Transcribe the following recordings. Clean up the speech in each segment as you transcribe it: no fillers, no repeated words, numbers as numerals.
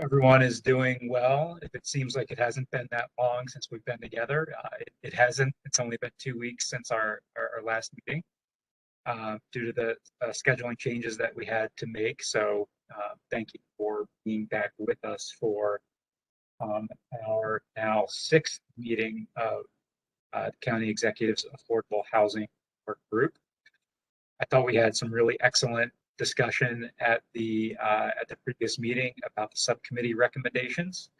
everyone is doing well. If it seems like it hasn't been that long since we've been together, it hasn't. It's only been 2 weeks since our last meeting due to the scheduling changes that we had to make. So thank you for being back with us for our now 6th meeting of County Executives Affordable Housing Work Group. I thought we had some really excellent discussion at the previous meeting about the subcommittee recommendations.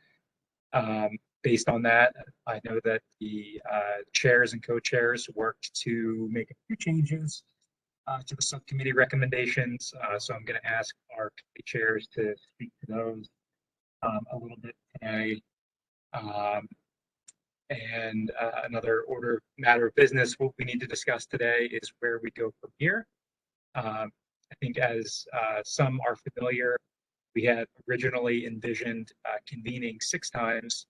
Based on that, I know that the chairs and co-chairs worked to make a few changes to the subcommittee recommendations. So I'm going to ask our committee chairs to speak to those a little bit today. And another matter of business, what we need to discuss today is where we go from here. I think as some are familiar, we had originally envisioned convening 6 times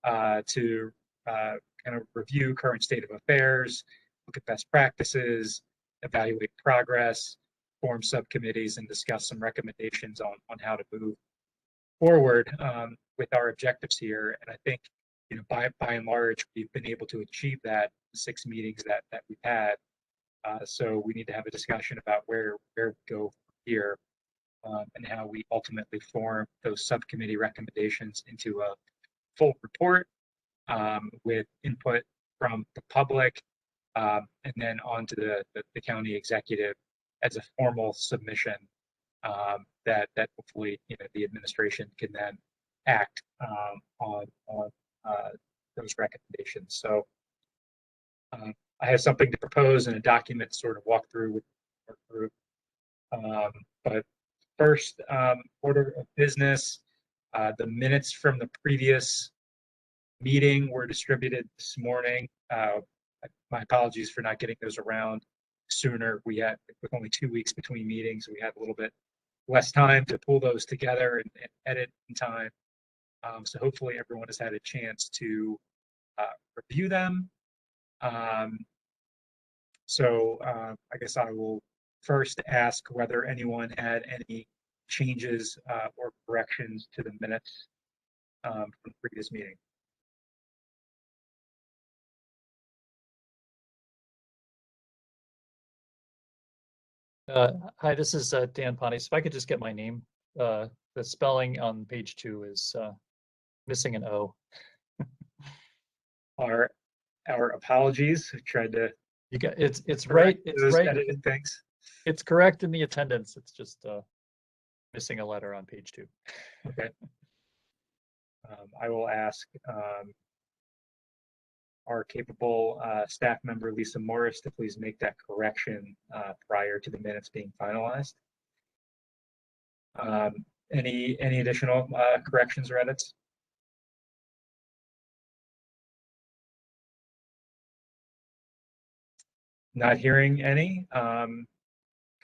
to kind of review current state of affairs, look at best practices, evaluate progress, form subcommittees, and discuss some recommendations on how to move forward with our objectives here. And I think, you know, by and large, we've been able to achieve that in 6 meetings that we've had. So we need to have a discussion about where we go here and how we ultimately form those subcommittee recommendations into a full report with input from the public and then on to the county executive as a formal submission that hopefully, you know, the administration can then act on those recommendations. So I have something to propose and a document to sort of walk through with our group. But first, order of business, the minutes from the previous meeting were distributed this morning. My apologies for not getting those around sooner. We had, with only 2 weeks between meetings, we had a little bit less time to pull those together and edit in time. So hopefully everyone has had a chance to review them. So I guess I will first ask whether anyone had any changes or corrections to the minutes from the previous meeting. Hi, this is Dan Pontious. If I could just get my name, the spelling on page 2 is missing an O. Our apologies. We tried to. You got it's right. It's right. Things. It's correct in the attendance. It's just missing a letter on page 2. Okay. I will ask our capable staff member Lisa Morris to please make that correction prior to the minutes being finalized. Any additional corrections or edits? Not hearing any.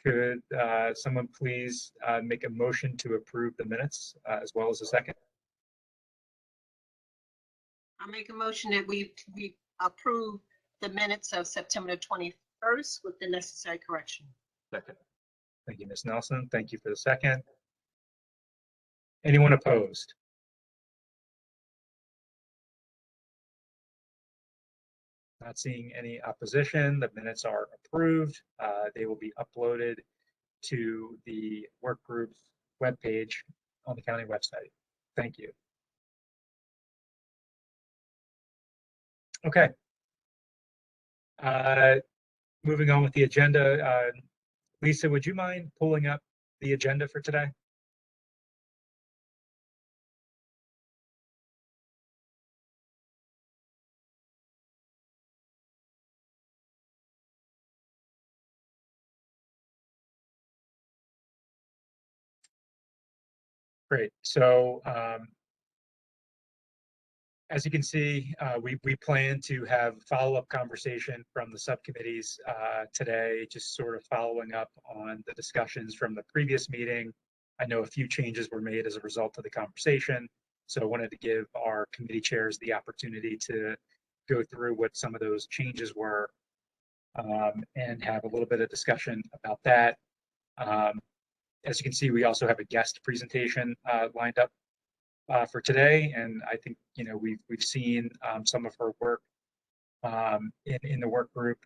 Could someone please make a motion to approve the minutes as well as a second? I'll make a motion that we approve the minutes of September 21st with the necessary correction. Second. Thank you, Ms. Nelson. Thank you for the second. Anyone opposed? Not seeing any opposition. The minutes are approved. They will be uploaded to the work group's webpage on the county website. Thank you. Okay. Moving on with the agenda. Lisa, would you mind pulling up the agenda for today? Great. So as you can see, we plan to have follow-up conversation from the subcommittees today, just sort of following up on the discussions from the previous meeting. I know a few changes were made as a result of the conversation, so I wanted to give our committee chairs the opportunity to go through what some of those changes were and have a little bit of discussion about that. As you can see, we also have a guest presentation lined up for today, and I think we've seen some of her work in the work group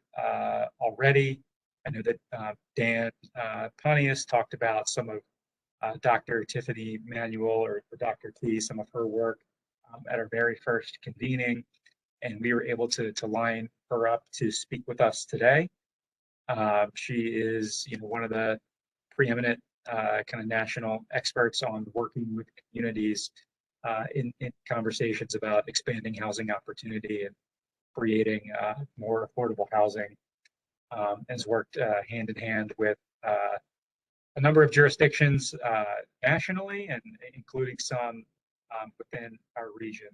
already. I know that Dan Pontious talked about some of Dr. Tiffany Manuel or Dr. T, some of her work at our very first convening, and we were able to line her up to speak with us today. She is, one of the preeminent kind of national experts on working with communities in conversations about expanding housing opportunity and creating more affordable housing. Has worked hand in hand with a number of jurisdictions nationally, and including some within our region.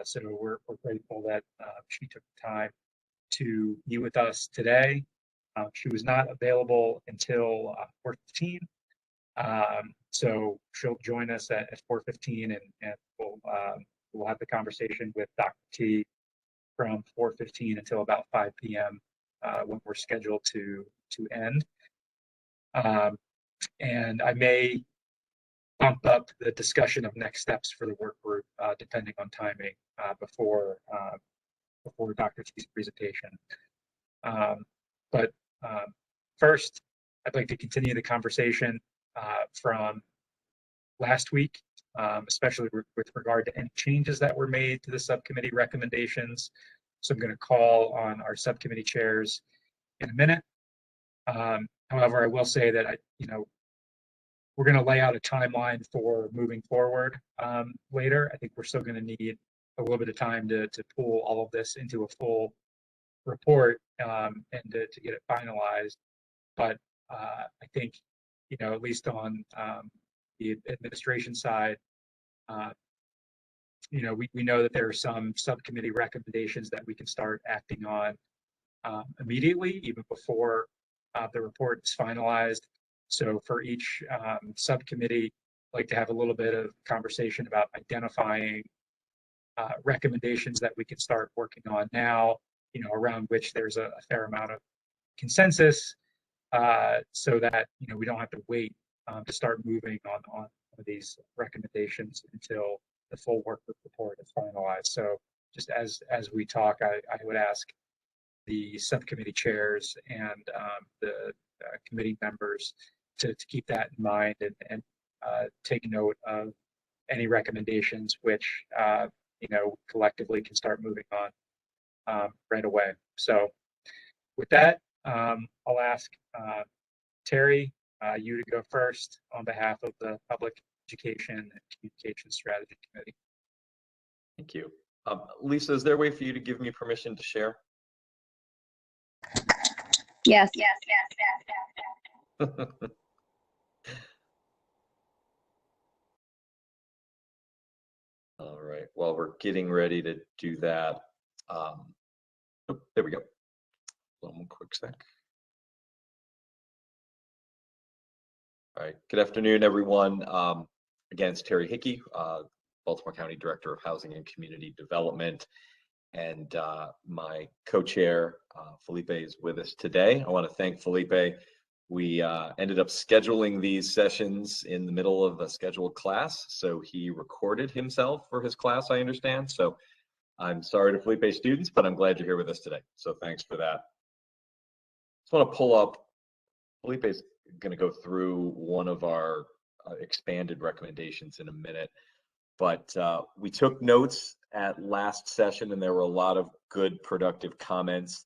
So we're grateful that she took the time to meet with us today. She was not available until 4:15. So she'll join us at 4:15, and we'll have the conversation with Dr. T from 4:15 until about 5 p.m. When we're scheduled to end. And I may bump up the discussion of next steps for the work group depending on timing before Dr. T's presentation. But first, I'd like to continue the conversation from last week, especially with regard to any changes that were made to the subcommittee recommendations. So I'm going to call on our subcommittee chairs in a minute. However, I will say that we're going to lay out a timeline for moving forward later. I think we're still going to need a little bit of time to pull all of this into a full report and to get it finalized. But I think, at least on the administration side, we know that there are some subcommittee recommendations that we can start acting on immediately, even before the report is finalized. So for each subcommittee, I'd like to have a little bit of conversation about identifying recommendations that we can start working on now, around which there's a fair amount of consensus, so that we don't have to wait to start moving on these recommendations until the full work group report is finalized. So just as we talk, I would ask the subcommittee chairs and the committee members to keep that in mind and take note of any recommendations which collectively can start moving on right away. So with that, I'll ask Terry, you to go first on behalf of the Public Education and Communication Strategy Committee. Thank you. Lisa, is there a way for you to give me permission to share? Yes. All right, while we're getting ready to do that, there we go. One quick sec. All right, good afternoon, everyone. Again, it's Terry Hickey, Baltimore County Director of Housing and Community Development, and my co-chair, Felipe, is with us today. I want to thank Felipe. We ended up scheduling these sessions in the middle of a scheduled class, so he recorded himself for his class, I understand. So I'm sorry to Felipe's students, but I'm glad you're here with us today. So thanks for that. Just want to pull up, Felipe's going to go through one of our expanded recommendations in a minute, but we took notes at last session and there were a lot of good productive comments.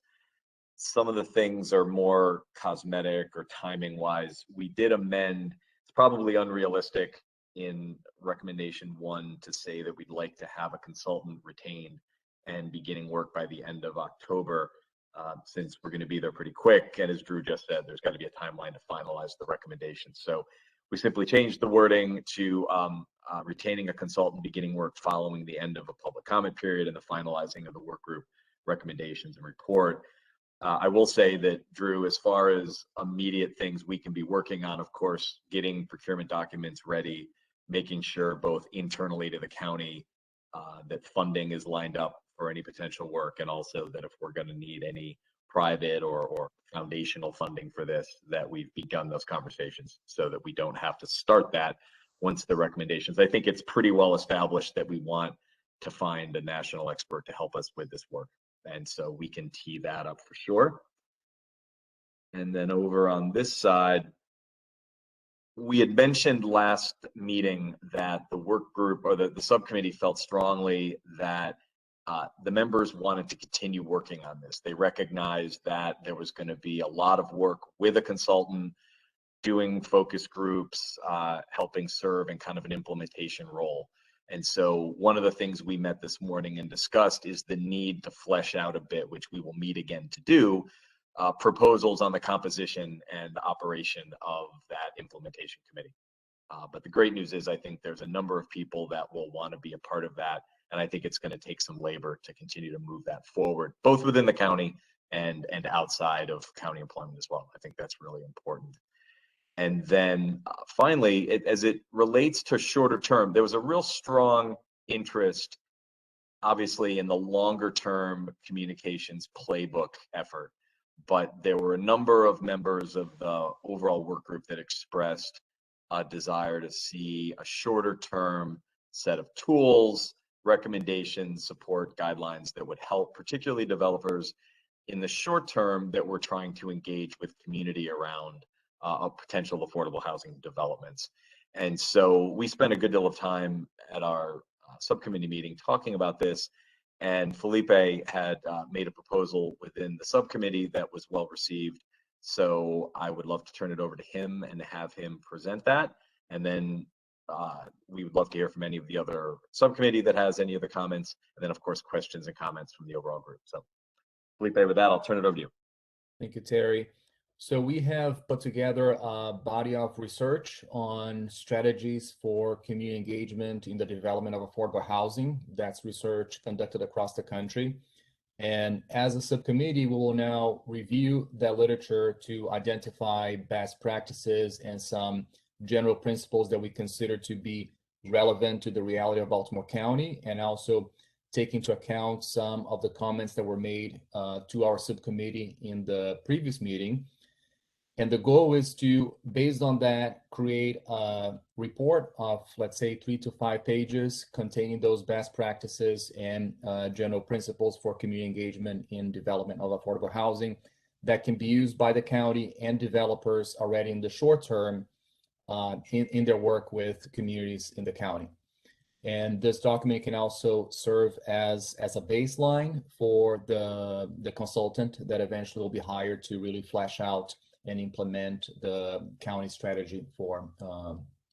Some of the things are more cosmetic or timing wise. We did amend, it's probably unrealistic in recommendation 1 to say that we'd like to have a consultant retained and beginning work by the end of October, since we're going to be there pretty quick. And as Drew just said, there's got to be a timeline to finalize the recommendations. So we simply changed the wording to retaining a consultant beginning work following the end of a public comment period and the finalizing of the work group recommendations and report. I will say that, Drew, as far as immediate things we can be working on, of course, getting procurement documents ready, making sure both internally to the county that funding is lined up for any potential work, and also that if we're going to need any private or foundational funding for this, that we've begun those conversations so that we don't have to start that once the recommendations. I think it's pretty well established that we want to find a national expert to help us with this work. And so we can tee that up for sure. And then over on this side, we had mentioned last meeting that the work group or the subcommittee felt strongly that the members wanted to continue working on this. They recognized that there was going to be a lot of work with a consultant, doing focus groups, helping serve in kind of an implementation role. And so one of the things we met this morning and discussed is the need to flesh out a bit, which we will meet again to do, proposals on the composition and operation of that implementation committee. But the great news is I think there's a number of people that will want to be a part of that. And I think it's going to take some labor to continue to move that forward, both within the county and outside of county employment as well. I think that's really important. And then finally, as it relates to shorter term, there was a real strong interest, obviously, in the longer term communications playbook effort. But there were a number of members of the overall work group that expressed a desire to see a shorter term set of tools, recommendations, support guidelines that would help particularly developers in the short term that we're trying to engage with community around potential affordable housing developments. And so we spent a good deal of time at our subcommittee meeting talking about this, and Felipe had made a proposal within the subcommittee that was well received. So I would love to turn it over to him and have him present that. And then we would love to hear from any of the other subcommittee that has any other comments. And then, of course, questions and comments from the overall group. So Felipe, with that, I'll turn it over to you. Thank you, Terry. So we have put together a body of research on strategies for community engagement in the development of affordable housing. That's research conducted across the country. And as a subcommittee, we will now review that literature to identify best practices and some general principles that we consider to be relevant to the reality of Baltimore County, and also take into account some of the comments that were made to our subcommittee in the previous meeting. And the goal is to, based on that, create a report of, let's say, 3 to 5 pages containing those best practices and general principles for community engagement in development of affordable housing that can be used by the county and developers already in the short term in their work with communities in the county. And this document can also serve as a baseline for the consultant that eventually will be hired to really flesh out and implement the county strategy for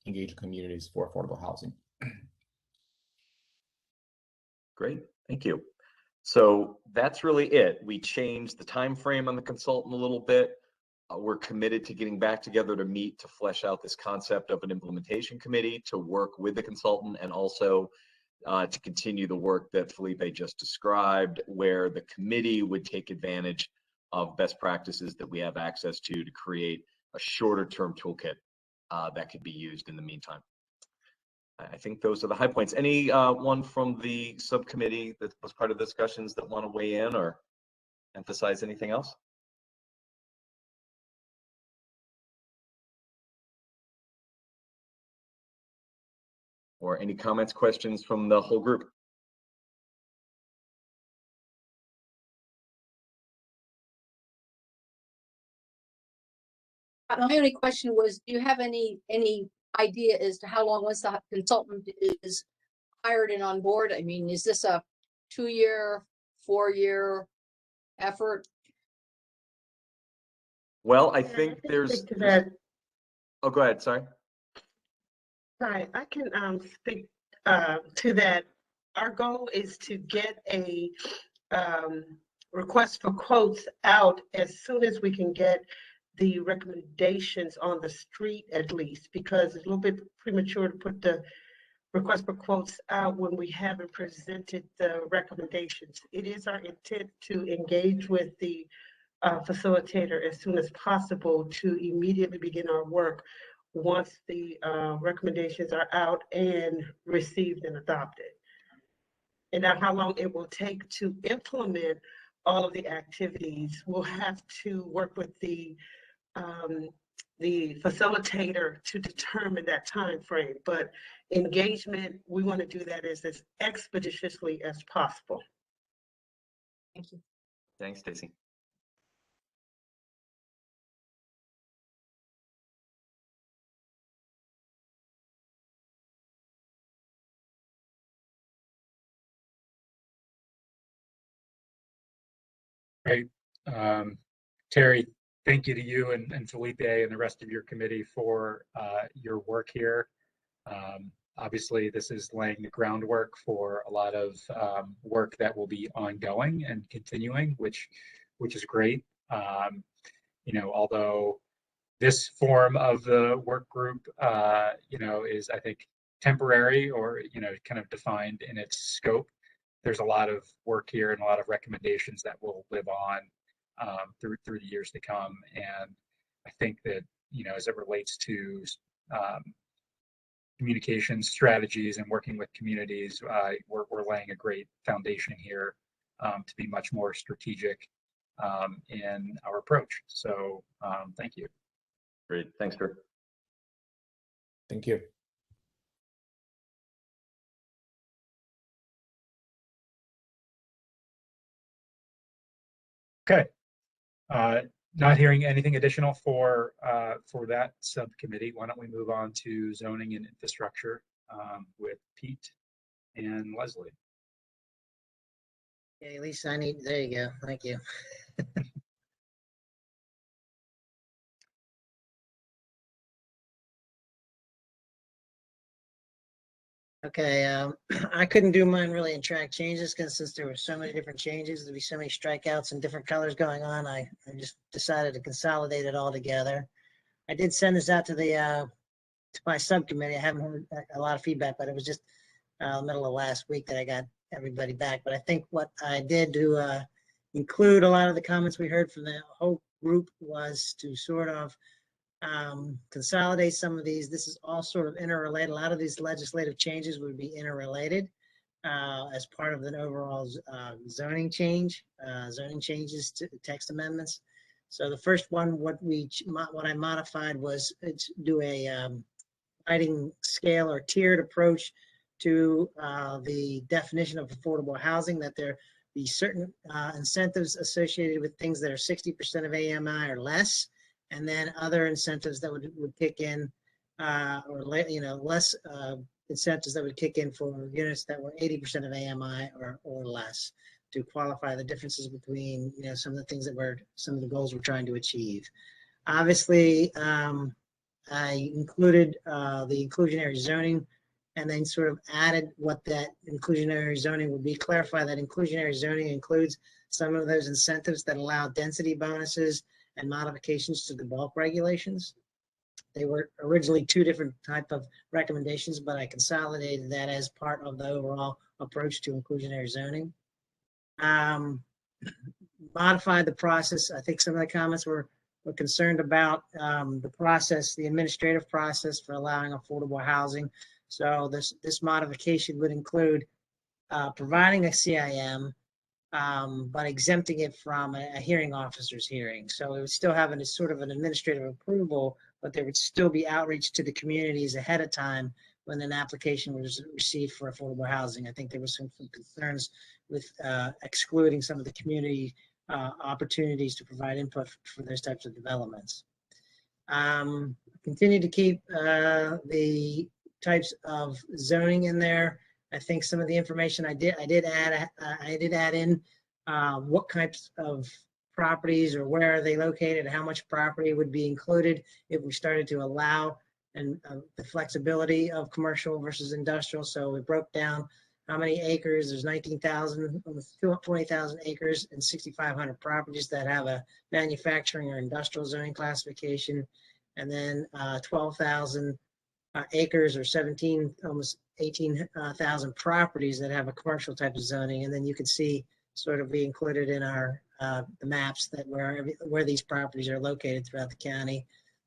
engaged communities for affordable housing. Great, thank you. So that's really it. We changed the time frame on the consultant a little bit. We're committed to getting back together to meet to flesh out this concept of an implementation committee to work with the consultant, and also to continue the work that Felipe just described, where the committee would take advantage of best practices that we have access to create a shorter term toolkit that could be used in the meantime. I think those are the high points. Any one from the subcommittee that was part of the discussions that want to weigh in or emphasize anything else? Or any comments, questions from the whole group? My only question was, do you have any idea as to how long once the consultant is hired and on board? I mean, is this a 2-year, 4-year effort? Well, I think there's. To that. Oh, go ahead. Sorry. Right, I can speak to that. Our goal is to get a request for quotes out as soon as we can get the recommendations on the street, at least, because it's a little bit premature to put the request for quotes out when we haven't presented the recommendations. It is our intent to engage with the facilitator as soon as possible to immediately begin our work once the recommendations are out and received and adopted. And now how long it will take to implement all of the activities, we'll have to work with the the facilitator to determine that time frame. But engagement, we want to do that as expeditiously as possible. Thank you. Thanks, Stacy. Great. Terry, thank you to you and Felipe and the rest of your committee for your work here. Obviously, this is laying the groundwork for a lot of work that will be ongoing and continuing, which is great. You know, although this form of the work group, you know, is, I think, temporary or, you know, kind of defined in its scope, there's a lot of work here and a lot of recommendations that will live on through the years to come. And I think that, you know, as it relates to communication strategies and working with communities, we're laying a great foundation here to be much more strategic in our approach. So thank you. Great. Thanks, Kurt. Thank you. Okay. Not hearing anything additional for that subcommittee, why don't we move on to zoning and infrastructure with Pete and Leslie. Okay, Lisa, there you go. Thank you. Okay, I couldn't do mine really in track changes because since there were so many different changes, there'd be so many strikeouts and different colors going on. I just decided to consolidate it all together. I did send this out to the to my subcommittee. I haven't heard a lot of feedback, but it was just middle of last week that I got everybody back. But I think what I did to include a lot of the comments we heard from the whole group was to sort of consolidate some of these. This is all sort of interrelated. A lot of these legislative changes would be interrelated as part of an overall zoning changes to text amendments. So the first one, what I modified was do a sliding scale or tiered approach to the definition of affordable housing, that there be certain incentives associated with things that are 60% of AMI or less, and then other incentives that would kick in, or less incentives that would kick in for units that were 80% of AMI or less, to qualify the differences between some of the things some of the goals we're trying to achieve. Obviously, I included the inclusionary zoning, and then sort of added what that inclusionary zoning would be. Clarify that inclusionary zoning includes some of those incentives that allow density bonuses and modifications to the bulk regulations. They were originally two different type of recommendations, but I consolidated that as part of the overall approach to inclusionary zoning. Modified the process. I think some of the comments were concerned about the process, the administrative process for allowing affordable housing. So this modification would include providing a CIM, but exempting it from a hearing officer's hearing. So it would still have a sort of an administrative approval, but there would still be outreach to the communities ahead of time when an application was received for affordable housing. I think there was some concerns with excluding some of the community opportunities to provide input for those types of developments. Continue to keep the types of zoning in there. I think some of the information I did add in what types of properties or where are they located, how much property would be included if we started to allow and the flexibility of commercial versus industrial. So we broke down how many acres. There's 19,000, almost 20,000 acres and 6,500 properties that have a manufacturing or industrial zoning classification, and then 12,000 acres or almost 18,000 properties that have a commercial type of zoning. And then you can see sort of we included in our the maps that where these properties are located throughout the county.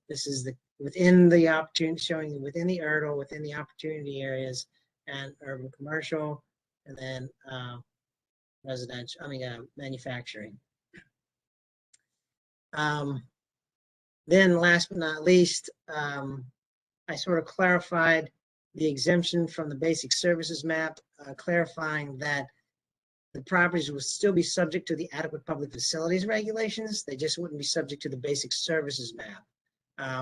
This is within the opportunity, showing within the URDL, within the opportunity areas, and urban commercial, and then residential, manufacturing. Then last but not least, I sort of clarified the exemption from the basic services map, clarifying that the properties would still be subject to the adequate public facilities regulations. They just wouldn't be subject to the basic services map,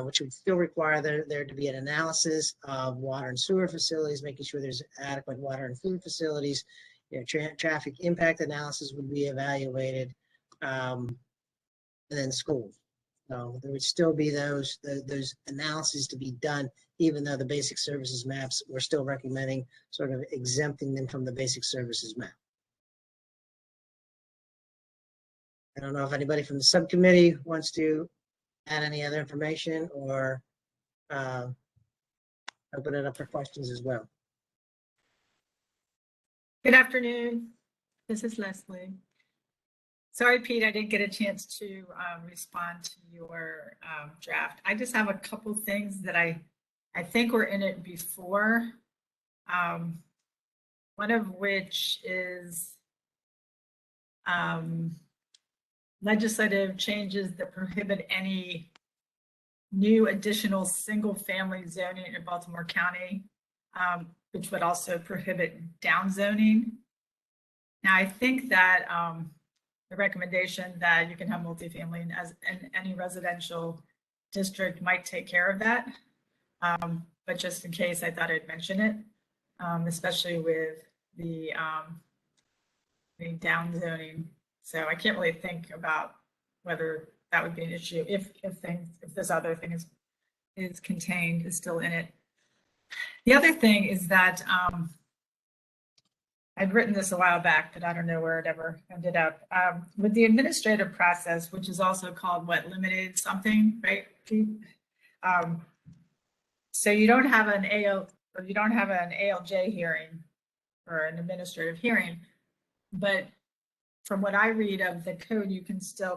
which would still require there to be an analysis of water and sewer facilities, making sure there's adequate water and food facilities. You know, traffic impact analysis would be evaluated, and then schools. So there would still be those analyses to be done, even though the basic services maps, we're still recommending sort of exempting them from the basic services map. I don't know if anybody from the subcommittee wants to add any other information or open it up for questions as well. Good afternoon. This is Leslie. Sorry, Pete, I didn't get a chance to respond to your draft. I just have a couple things that I think were in it before. One of which is legislative changes that prohibit any new additional single-family zoning in Baltimore County, which would also prohibit downzoning. Now, I think that the recommendation that you can have multifamily in any residential district might take care of that. But just in case, I thought I'd mention it, especially with the downzoning. So I can't really think about whether that would be an issue if this other thing is contained, is still in it. The other thing is that I'd written this a while back, but I don't know where it ever ended up. With the administrative process, which is also called limited something, right? So you don't have an ALJ hearing or an administrative hearing, but from what I read of the code,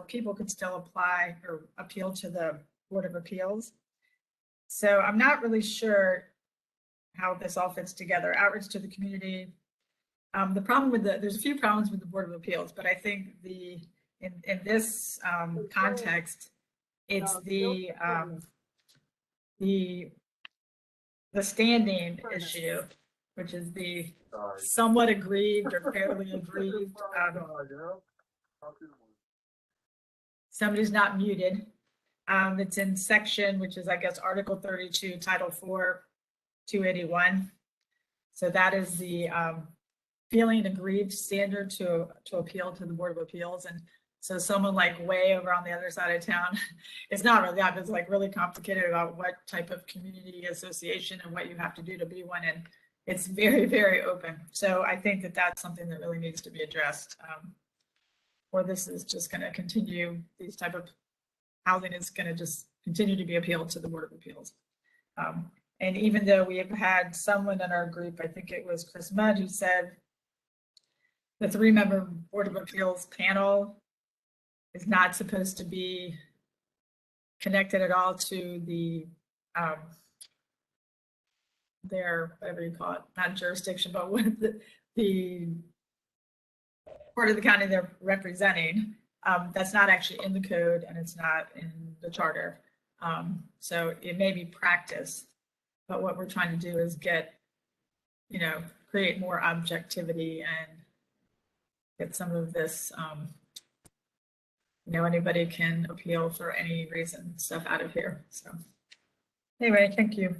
people can still apply or appeal to the Board of Appeals. So I'm not really sure how this all fits together. Outreach to the community. The problem with there's a few problems with the Board of Appeals, but I think in this context, it's the standing issue, which is the somewhat aggrieved or fairly aggrieved. Somebody's not muted. It's in section, which is, I guess, Article 32, Title 4, 281. So that is the feeling aggrieved standard to appeal to the Board of Appeals. And so someone like way over on the other side of town, it's not really that, it's like really complicated about what type of community association and what you have to do to be one. And it's very, very open. So I think that that's something that really needs to be addressed. Or this is just going to continue, these type of housing is going to just continue to be appealed to the Board of Appeals. And even though we have had someone in our group, I think it was Chris Mudd, who said the 3-member Board of Appeals panel is not supposed to be connected at all to the their, whatever you call it, not jurisdiction, but with the part of the county they're representing. That's not actually in the code and it's not in the charter. So it may be practice, but what we're trying to do is get, create more objectivity and get some of this, anybody can appeal for any reason stuff out of here. So anyway, thank you.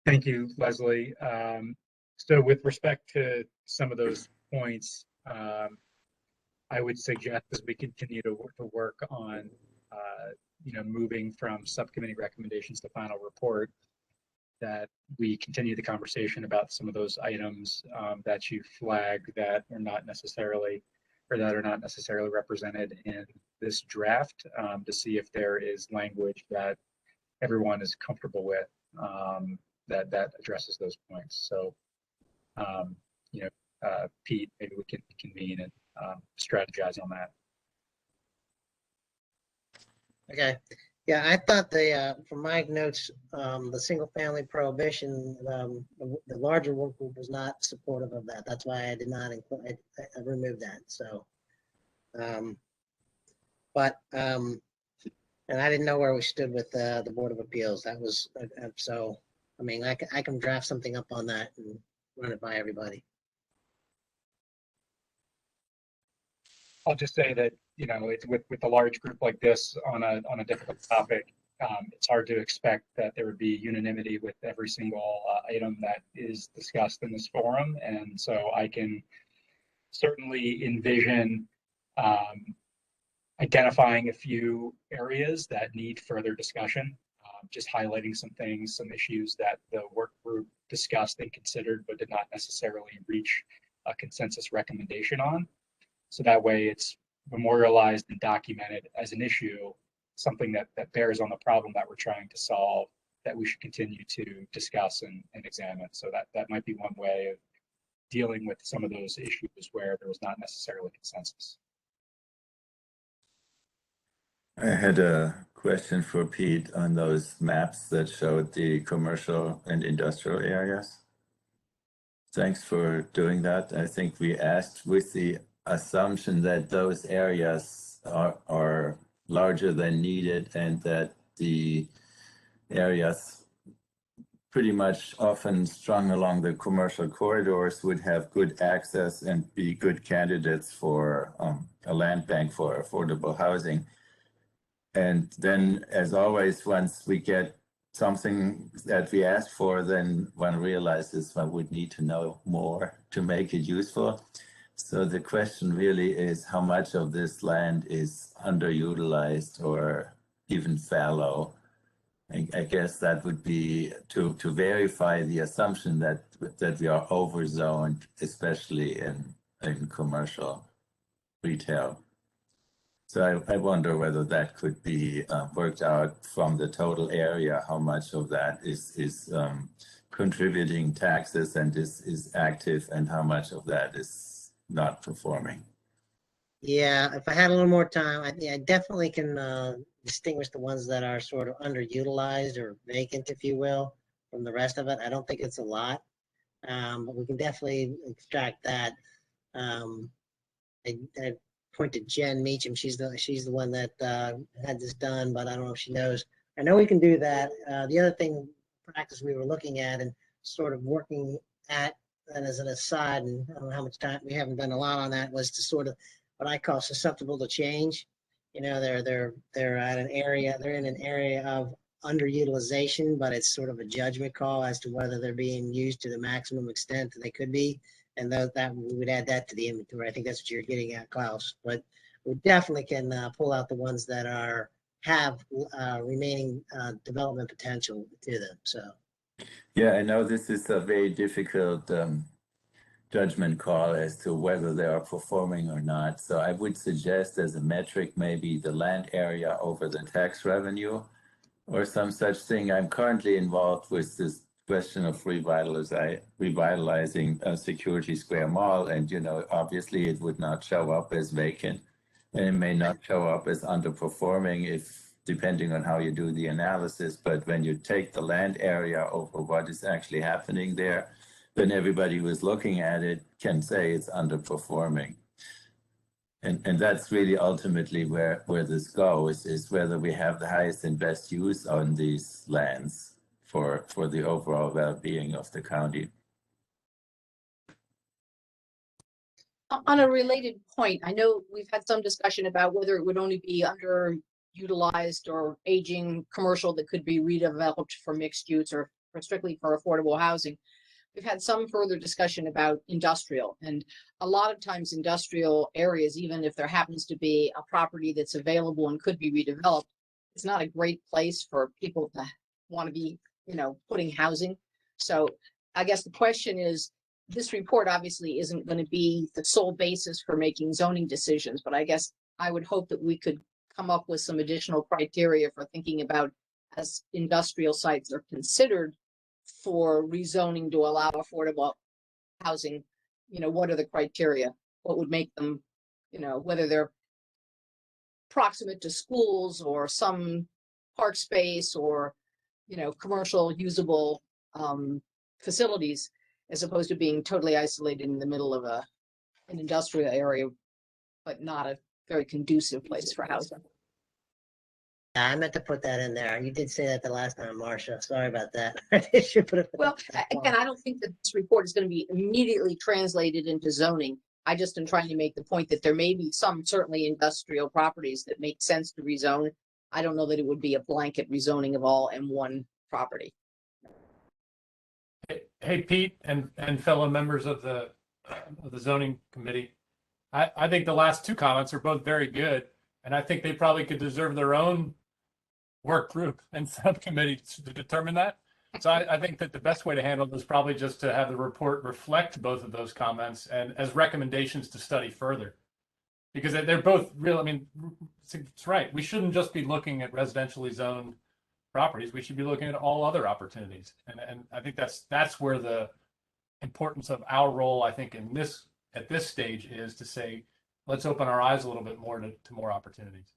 Thank you, Leslie. So with respect to some of those points, I would suggest as we continue to work on, moving from subcommittee recommendations to final report, that we continue the conversation about some of those items that you flag that are not necessarily represented in this draft, to see if there is language that everyone is comfortable with. That addresses those points. So, Pete, maybe we can convene and strategize on that. Okay. Yeah, I thought from my notes, the single family prohibition, the larger work group was not supportive of that. That's why I did not include, I removed that. So, but, and I didn't know where we stood with the Board of Appeals. That was, so, I mean, I can draft something up on that and run it by everybody. I'll just say that, you know, it's with a large group like this on a difficult topic, it's hard to expect that there would be unanimity with every single item that is discussed in this forum. And so I can certainly envision identifying a few areas that need further discussion, just highlighting some things, some issues that the work group discussed and considered, but did not necessarily reach a consensus recommendation on. So that way it's memorialized and documented as an issue, something that bears on the problem that we're trying to solve, that we should continue to discuss and examine. So that might be one way of dealing with some of those issues where there was not necessarily consensus. I had a question for Pete on those maps that showed the commercial and industrial areas. Thanks for doing that. I think we asked with the assumption that those areas are larger than needed and that the areas pretty much often strung along the commercial corridors would have good access and be good candidates for a land bank for affordable housing. And then, as always, once we get something that we asked for, then one realizes one would need to know more to make it useful. So the question really is how much of this land is underutilized or even fallow. I guess that would be to verify the assumption that we are overzoned, especially in commercial retail. So I wonder whether that could be worked out from the total area, how much of that is contributing taxes and is active and how much of that is not performing. Yeah, if I had a little more time, I definitely can distinguish the ones that are sort of underutilized or vacant, if you will, from the rest of it. I don't think it's a lot, but we can definitely extract that. I point to Jen Meacham. She's the one that had this done, but I don't know if she knows. I know we can do that. The other thing, practice we were looking at and sort of working at, and as an aside, and I don't know how much time, we haven't done a lot on that, was to sort of what I call susceptible to change. You know, they're at an area, they're in an area of underutilization, but it's sort of a judgment call as to whether they're being used to the maximum extent that they could be. And that we would add that to the inventory. I think that's what you're getting at, Klaus. But we definitely can pull out the ones that have remaining development potential to them. So. Yeah, I know this is a very difficult judgment call as to whether they are performing or not. So I would suggest as a metric, maybe the land area over the tax revenue or some such thing. I'm currently involved with this question of revitalizing Security Square Mall. And, you know, obviously it would not show up as vacant and it may not show up as underperforming depending on how you do the analysis. But when you take the land area over what is actually happening there, then everybody who is looking at it can say it's underperforming. And that's really ultimately where this goes, is whether we have the highest and best use on these lands for the overall well-being of the county. On a related point, I know we've had some discussion about whether it would only be underutilized or aging commercial that could be redeveloped for mixed use or strictly for affordable housing. We've had some further discussion about industrial, and a lot of times industrial areas, even if there happens to be a property that's available and could be redeveloped, it's not a great place for people to want to be, you know, putting housing. So I guess the question is, this report obviously isn't going to be the sole basis for making zoning decisions, but I guess I would hope that we could come up with some additional criteria for thinking about, as industrial sites are considered for rezoning to allow affordable housing, you know, what are the criteria? What would make them, you know, whether they're proximate to schools or some park space or, commercial usable facilities, as opposed to being totally isolated in the middle of an industrial area, but not a very conducive place for housing. Yeah, I meant to put that in there. You did say that the last time, Marsha. Sorry about that. I should put it. Well, again, I don't think that this report is going to be immediately translated into zoning. I just am trying to make the point that there may be some certainly industrial properties that make sense to rezone. I don't know that it would be a blanket rezoning of all M1 property. Hey, Pete and fellow members of the zoning committee. I think the last two comments are both very good, and I think they probably could deserve their own work group and subcommittee to determine that. So I think that the best way to handle this is probably just to have the report reflect both of those comments and as recommendations to study further, because they're both real. I mean, it's right. We shouldn't just be looking at residentially zoned properties. We should be looking at all other opportunities. And I think that's where the importance of our role, I think, at this stage is to say, let's open our eyes a little bit more to more opportunities.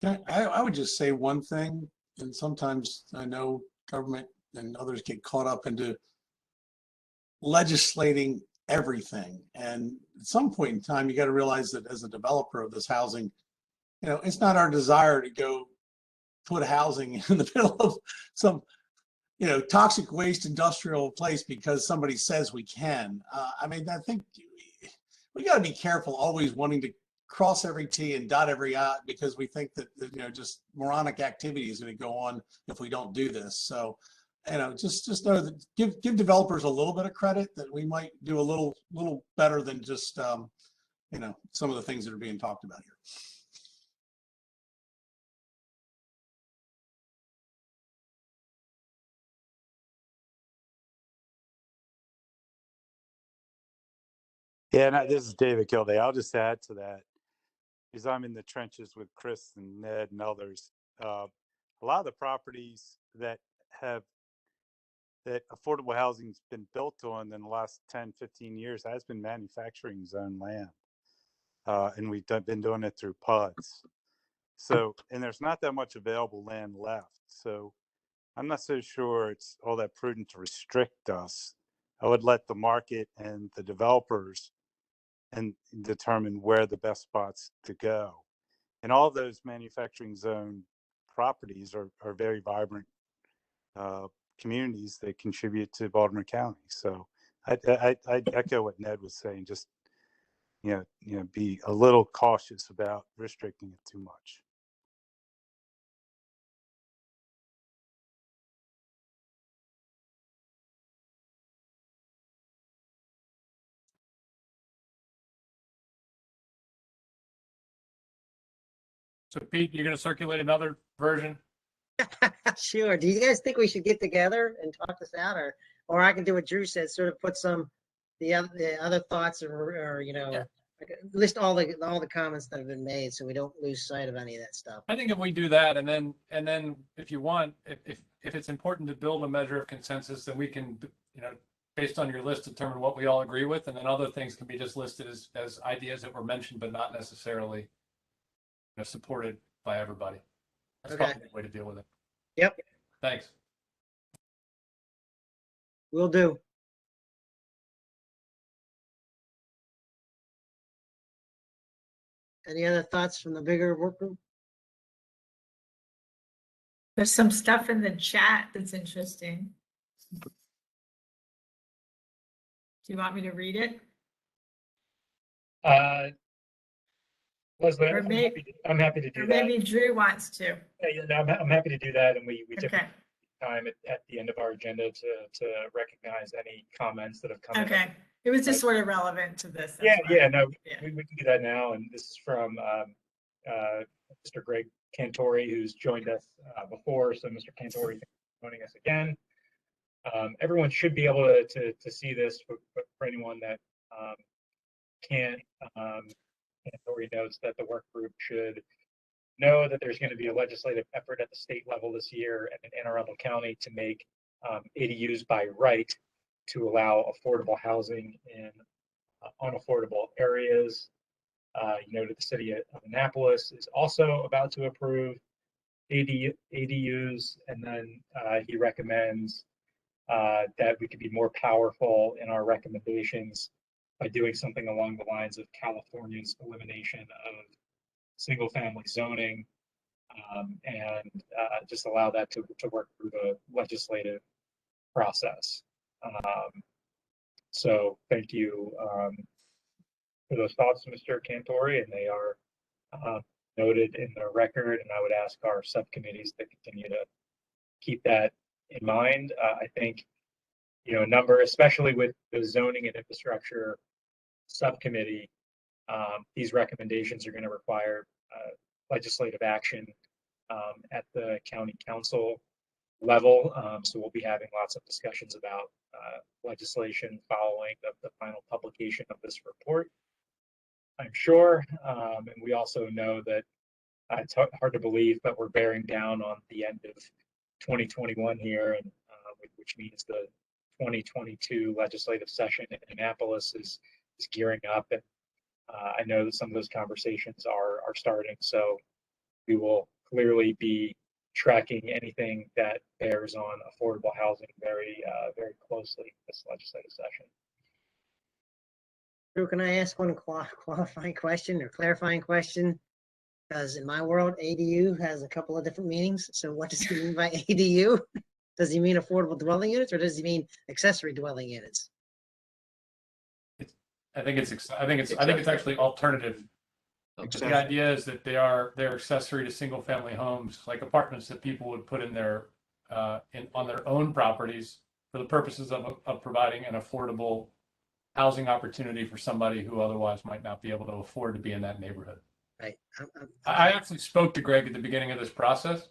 I would just say one thing, and sometimes I know government and others get caught up into legislating everything. And at some point in time, you got to realize that as a developer of this housing, it's not our desire to go put housing in the middle of some, toxic waste industrial place because somebody says we can. I mean, I think we got to be careful always wanting to cross every T and dot every I because we think that, just moronic activity is going to go on if we don't do this. So, just know that give developers a little bit of credit that we might do a little better than just, some of the things that are being talked about here. Yeah, this is David Gildea. I'll just add to that, because I'm in the trenches with Chris and Ned and others. A lot of the properties that affordable housing's been built on in the last 10, 15 years has been manufacturing zone land. And we've been doing it through PUDs. So, and there's not that much available land left. So I'm not so sure it's all that prudent to restrict us. I would let the market and the developers and determine where the best spots to go. And all of those manufacturing zone properties are very vibrant communities that contribute to Baltimore County. So I echo what Ned was saying. Just be a little cautious about restricting it too much. So Pete, you're going to circulate another version? Sure. Do you guys think we should get together and talk this out, or I can do what Drew said, sort of put the other thoughts, or list all the comments that have been made, so we don't lose sight of any of that stuff. I think if we do that, and then if you want, if it's important to build a measure of consensus, then we can, based on your list, determine what we all agree with, and then other things can be just listed as ideas that were mentioned, but not necessarily supported by everybody. That's probably the way to deal with it. Yep. Thanks. Will do. Any other thoughts from the bigger work group? There's some stuff in the chat that's interesting. Do you want me to read it? Leslie, Or I'm happy to do or that. maybe Drew wants to. Yeah, I'm happy to do that, and we Okay. typically time at the end of our agenda to recognize any comments that have come in. Okay. It was just sort of relevant to this. that's Yeah, why. yeah, no, Yeah. we can do that now, and this is from Mr. Greg Cantori, who's joined us before. So Mr. Cantori, thanks for joining us again. Everyone should be able to see this, but for anyone that can't, Cantori notes that the work group should know that there's going to be a legislative effort at the state level this year and in Anne Arundel County to make ADUs by right to allow affordable housing in unaffordable areas. You noted the city of Annapolis is also about to approve ADUs, and then he recommends that we could be more powerful in our recommendations by doing something along the lines of California's elimination of single-family zoning, and just allow that to work through the legislative process. So thank you for those thoughts, Mr. Cantori, and they are noted in the record, and I would ask our subcommittees to continue to keep that in mind. I think, a number, especially with the zoning and infrastructure subcommittee, these recommendations are going to require legislative action at the county council level. So we'll be having lots of discussions about legislation following the final publication of this report, I'm sure. And we also know that it's hard to believe, but we're bearing down on the end of 2021 here, and which means the 2022 legislative session in Annapolis is gearing up, and I know that some of those conversations are starting. So we will clearly be tracking anything that bears on affordable housing very closely this legislative session. Drew, can I ask one qualifying question or clarifying question? Because in my world, ADU has a couple of different meanings. So what does he mean by ADU? Does he mean affordable dwelling units, or does he mean accessory dwelling units? I think it's actually alternative. The idea is that they're accessory to single family homes, like apartments that people would put in their on their own properties for the purposes of providing an affordable housing opportunity for somebody who otherwise might not be able to afford to be in that neighborhood. Right. I actually spoke to Greg at the beginning of this process,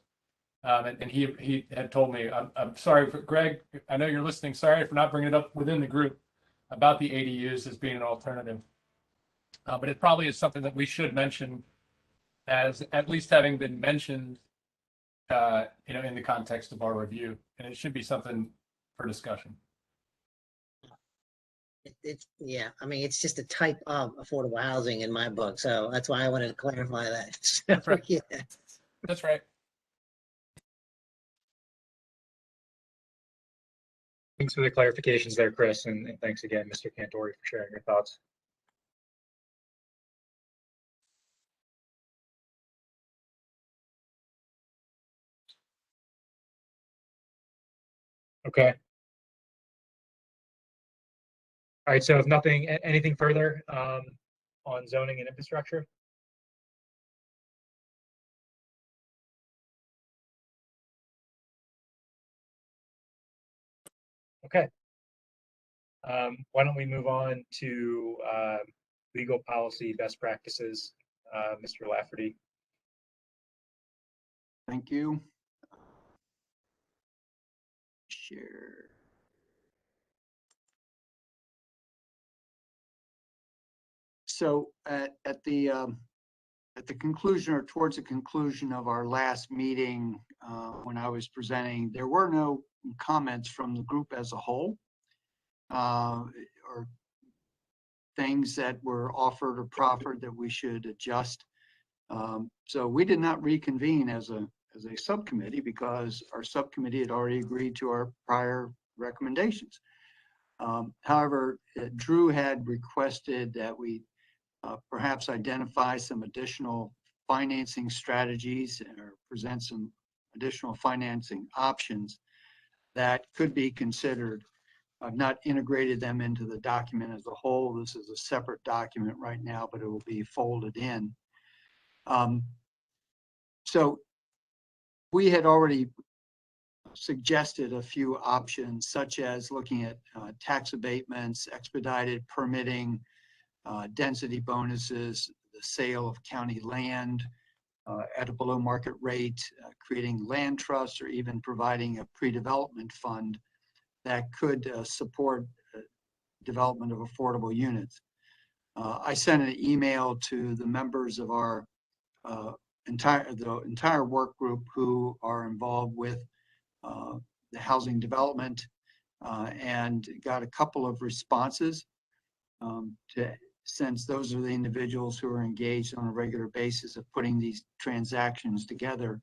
and he had told me, I'm sorry, Greg, I know you're listening. Sorry for not bringing it up within the group about the ADUs as being an alternative. But it probably is something that we should mention as at least having been mentioned, in the context of our review, and it should be something for discussion. Yeah, I mean, it's just a type of affordable housing in my book, so that's why I wanted to clarify that. That's right. Yeah. That's right. Thanks for the clarifications there, Chris, and thanks again, Mr. Cantori, for sharing your thoughts. Okay. All right, so if anything further on zoning and infrastructure? Okay. Why don't we move on to legal policy best practices, Mr. Lafferty. Thank you. Share. So at the conclusion, or towards the conclusion of our last meeting, when I was presenting, there were no comments from the group as a whole, or things that were offered or proffered that we should adjust. So we did not reconvene as a subcommittee because our subcommittee had already agreed to our prior recommendations. However, Drew had requested that we perhaps identify some additional financing strategies or present some additional financing options that could be considered. I've not integrated them into the document as a whole. This is a separate document right now, but it will be folded in. So we had already suggested a few options, such as looking at tax abatements, expedited permitting, density bonuses, the sale of county land at a below market rate, creating land trusts, or even providing a pre-development fund that could support development of affordable units. I sent an email to the members of our entire work group who are involved with the housing development, and got a couple of responses, since those are the individuals who are engaged on a regular basis of putting these transactions together.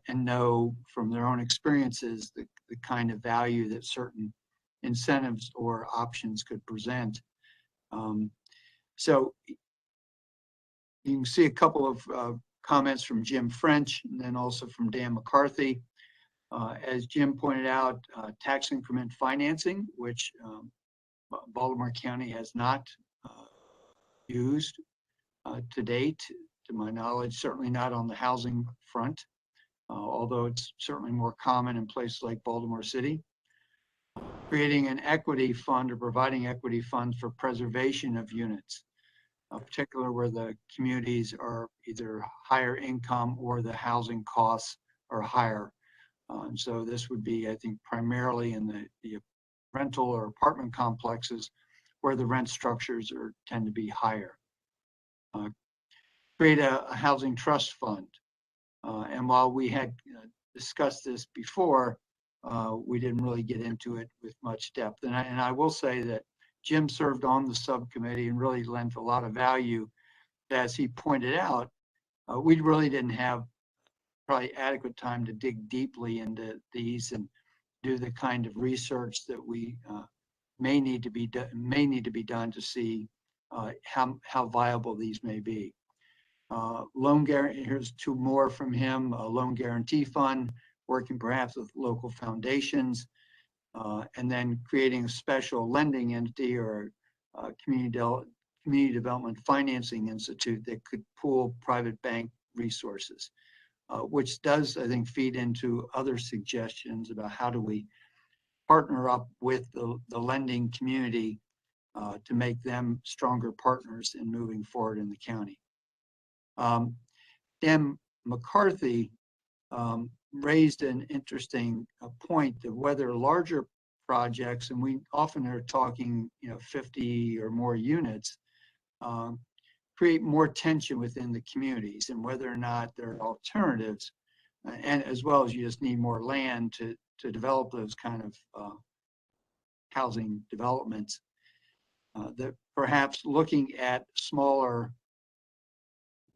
and know from their own experiences the kind of value that certain incentives or options could present. So you can see a couple of comments from Jim French and then also from Dan McCarthy. As Jim pointed out, tax increment financing, which Baltimore County has not used to date, to my knowledge, certainly not on the housing front, although it's certainly more common in places like Baltimore City. Creating an equity fund or providing equity funds for preservation of units, particularly where the communities are either higher income or the housing costs are higher. And so this would be, I think, primarily in the rental or apartment complexes where the rent structures tend to be higher. Create a housing trust fund. And while we had discussed this before, we didn't really get into it with much depth. And I will say that Jim served on the subcommittee and really lent a lot of value. As he pointed out, we really didn't have probably adequate time to dig deeply into these and do the kind of research that we may need to be done to see how viable these may be. Loan guarantee, here's two more from him, a loan guarantee fund, working perhaps with local foundations, and then creating a special lending entity or community development financing institute that could pool private bank resources, which does, I think, feed into other suggestions about how do we partner up with the lending community to make them stronger partners in moving forward in the county. Dan McCarthy raised an interesting point of whether larger projects, and we often are talking, 50 or more units, create more tension within the communities, and whether or not there are alternatives, and as well as you just need more land to develop those kind of housing developments. That perhaps looking at smaller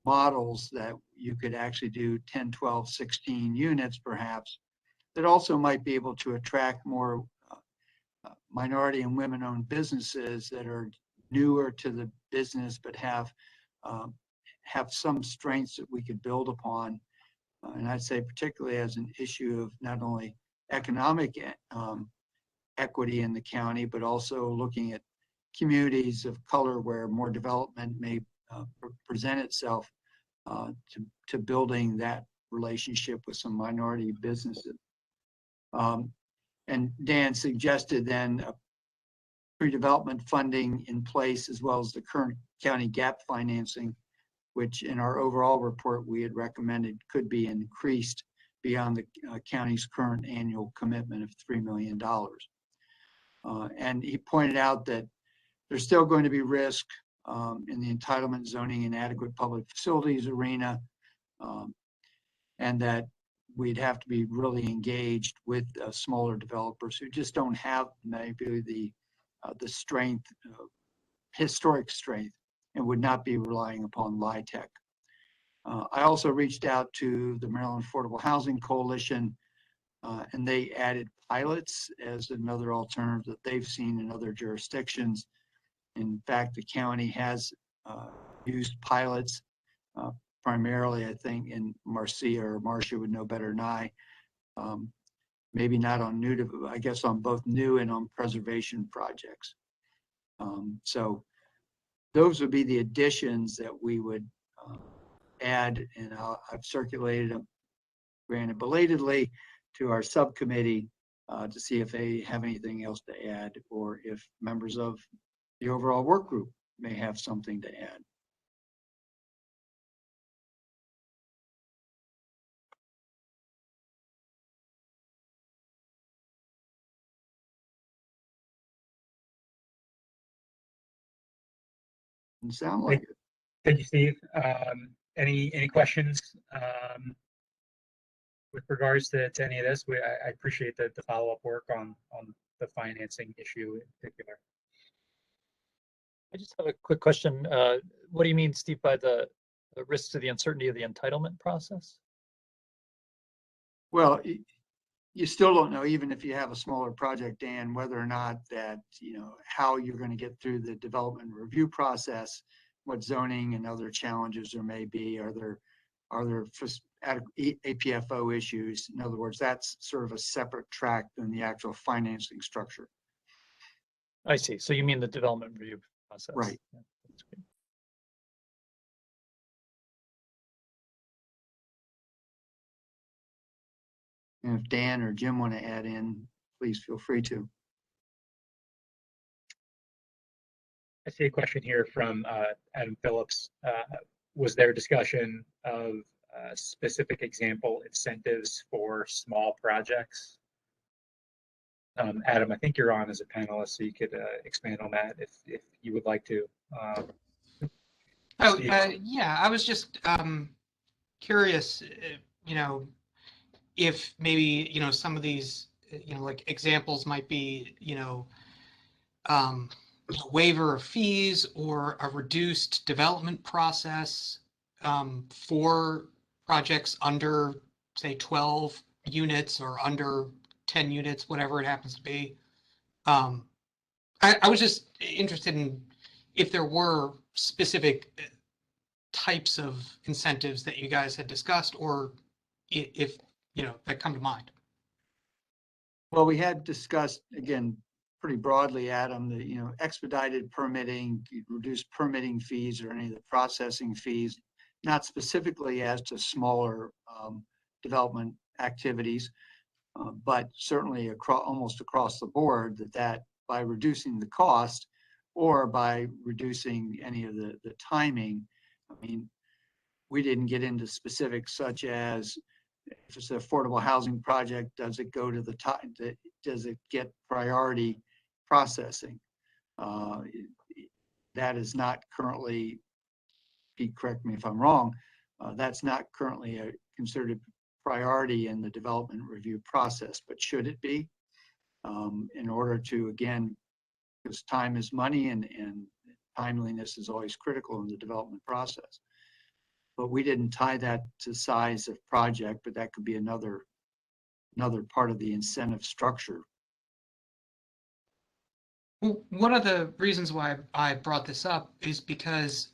models that you could actually do 10, 12, 16 units perhaps, that also might be able to attract more minority and women-owned businesses that are newer to the business but have some strengths that we could build upon. And I'd say particularly as an issue of not only economic equity in the county, but also looking at communities of color where more development may present itself to building that relationship with some minority businesses. And Dan suggested then pre-development funding in place, as well as the current county gap financing, which in our overall report we had recommended could be increased beyond the county's current annual commitment of $3 million. And he pointed out that there's still going to be risk in the entitlement, zoning, and adequate public facilities arena, and that we'd have to be really engaged with smaller developers who just don't have maybe the strength, historic strength, and would not be relying upon LIHTC. I also reached out to the Maryland Affordable Housing Coalition, and they added pilots as another alternative that they've seen in other jurisdictions. In fact, the county has used pilots primarily, I think, in Marcia, or Marsha would know better than I. Maybe not on new, I guess on both new and on preservation projects. So those would be the additions that we would add, and I've circulated them, granted belatedly, to our subcommittee to see if they have anything else to add, or if members of the overall work group may have something to add. Doesn't sound like it. Thank you, Steve. Any questions with regards to any of this? I appreciate the follow-up work on the financing issue in particular. I just have a quick question. What do you mean, Steve, by the risk to the uncertainty of the entitlement process? Well, you still don't know, even if you have a smaller project, Dan, whether or not that, how you're going to get through the development review process, what zoning and other challenges there may be. Are there APFO issues? In other words, that's sort of a separate track than the actual financing structure. I see. So you mean the development review process? Right. Yeah, that's great. And if Dan or Jim want to add in, please feel free to. I see a question here from Adam Phillips. Was there discussion of specific example incentives for small projects? Adam, I think you're on as a panelist, so you could expand on that if you would like to. Yeah, I was just curious, if maybe, some of these, like examples might be, waiver of fees or a reduced development process for projects under, say, 12 units or under 10 units, whatever it happens to be. I was just interested in if there were specific types of incentives that you guys had discussed, or if, that come to mind. Well, we had discussed, again, pretty broadly, Adam, that, expedited permitting, reduced permitting fees or any of the processing fees, not specifically as to smaller development activities, but certainly almost across the board, that by reducing the cost or by reducing any of the timing. I mean, we didn't get into specifics such as if it's an affordable housing project, does it go to the top? Does it get priority processing? That is not currently, Pete, correct me if I'm wrong, that's not currently considered a priority in the development review process, but should it be? In order to, again, because time is money and timeliness is always critical in the development process. But we didn't tie that to size of project, but that could be another part of the incentive structure. Well, one of the reasons why I brought this up is because,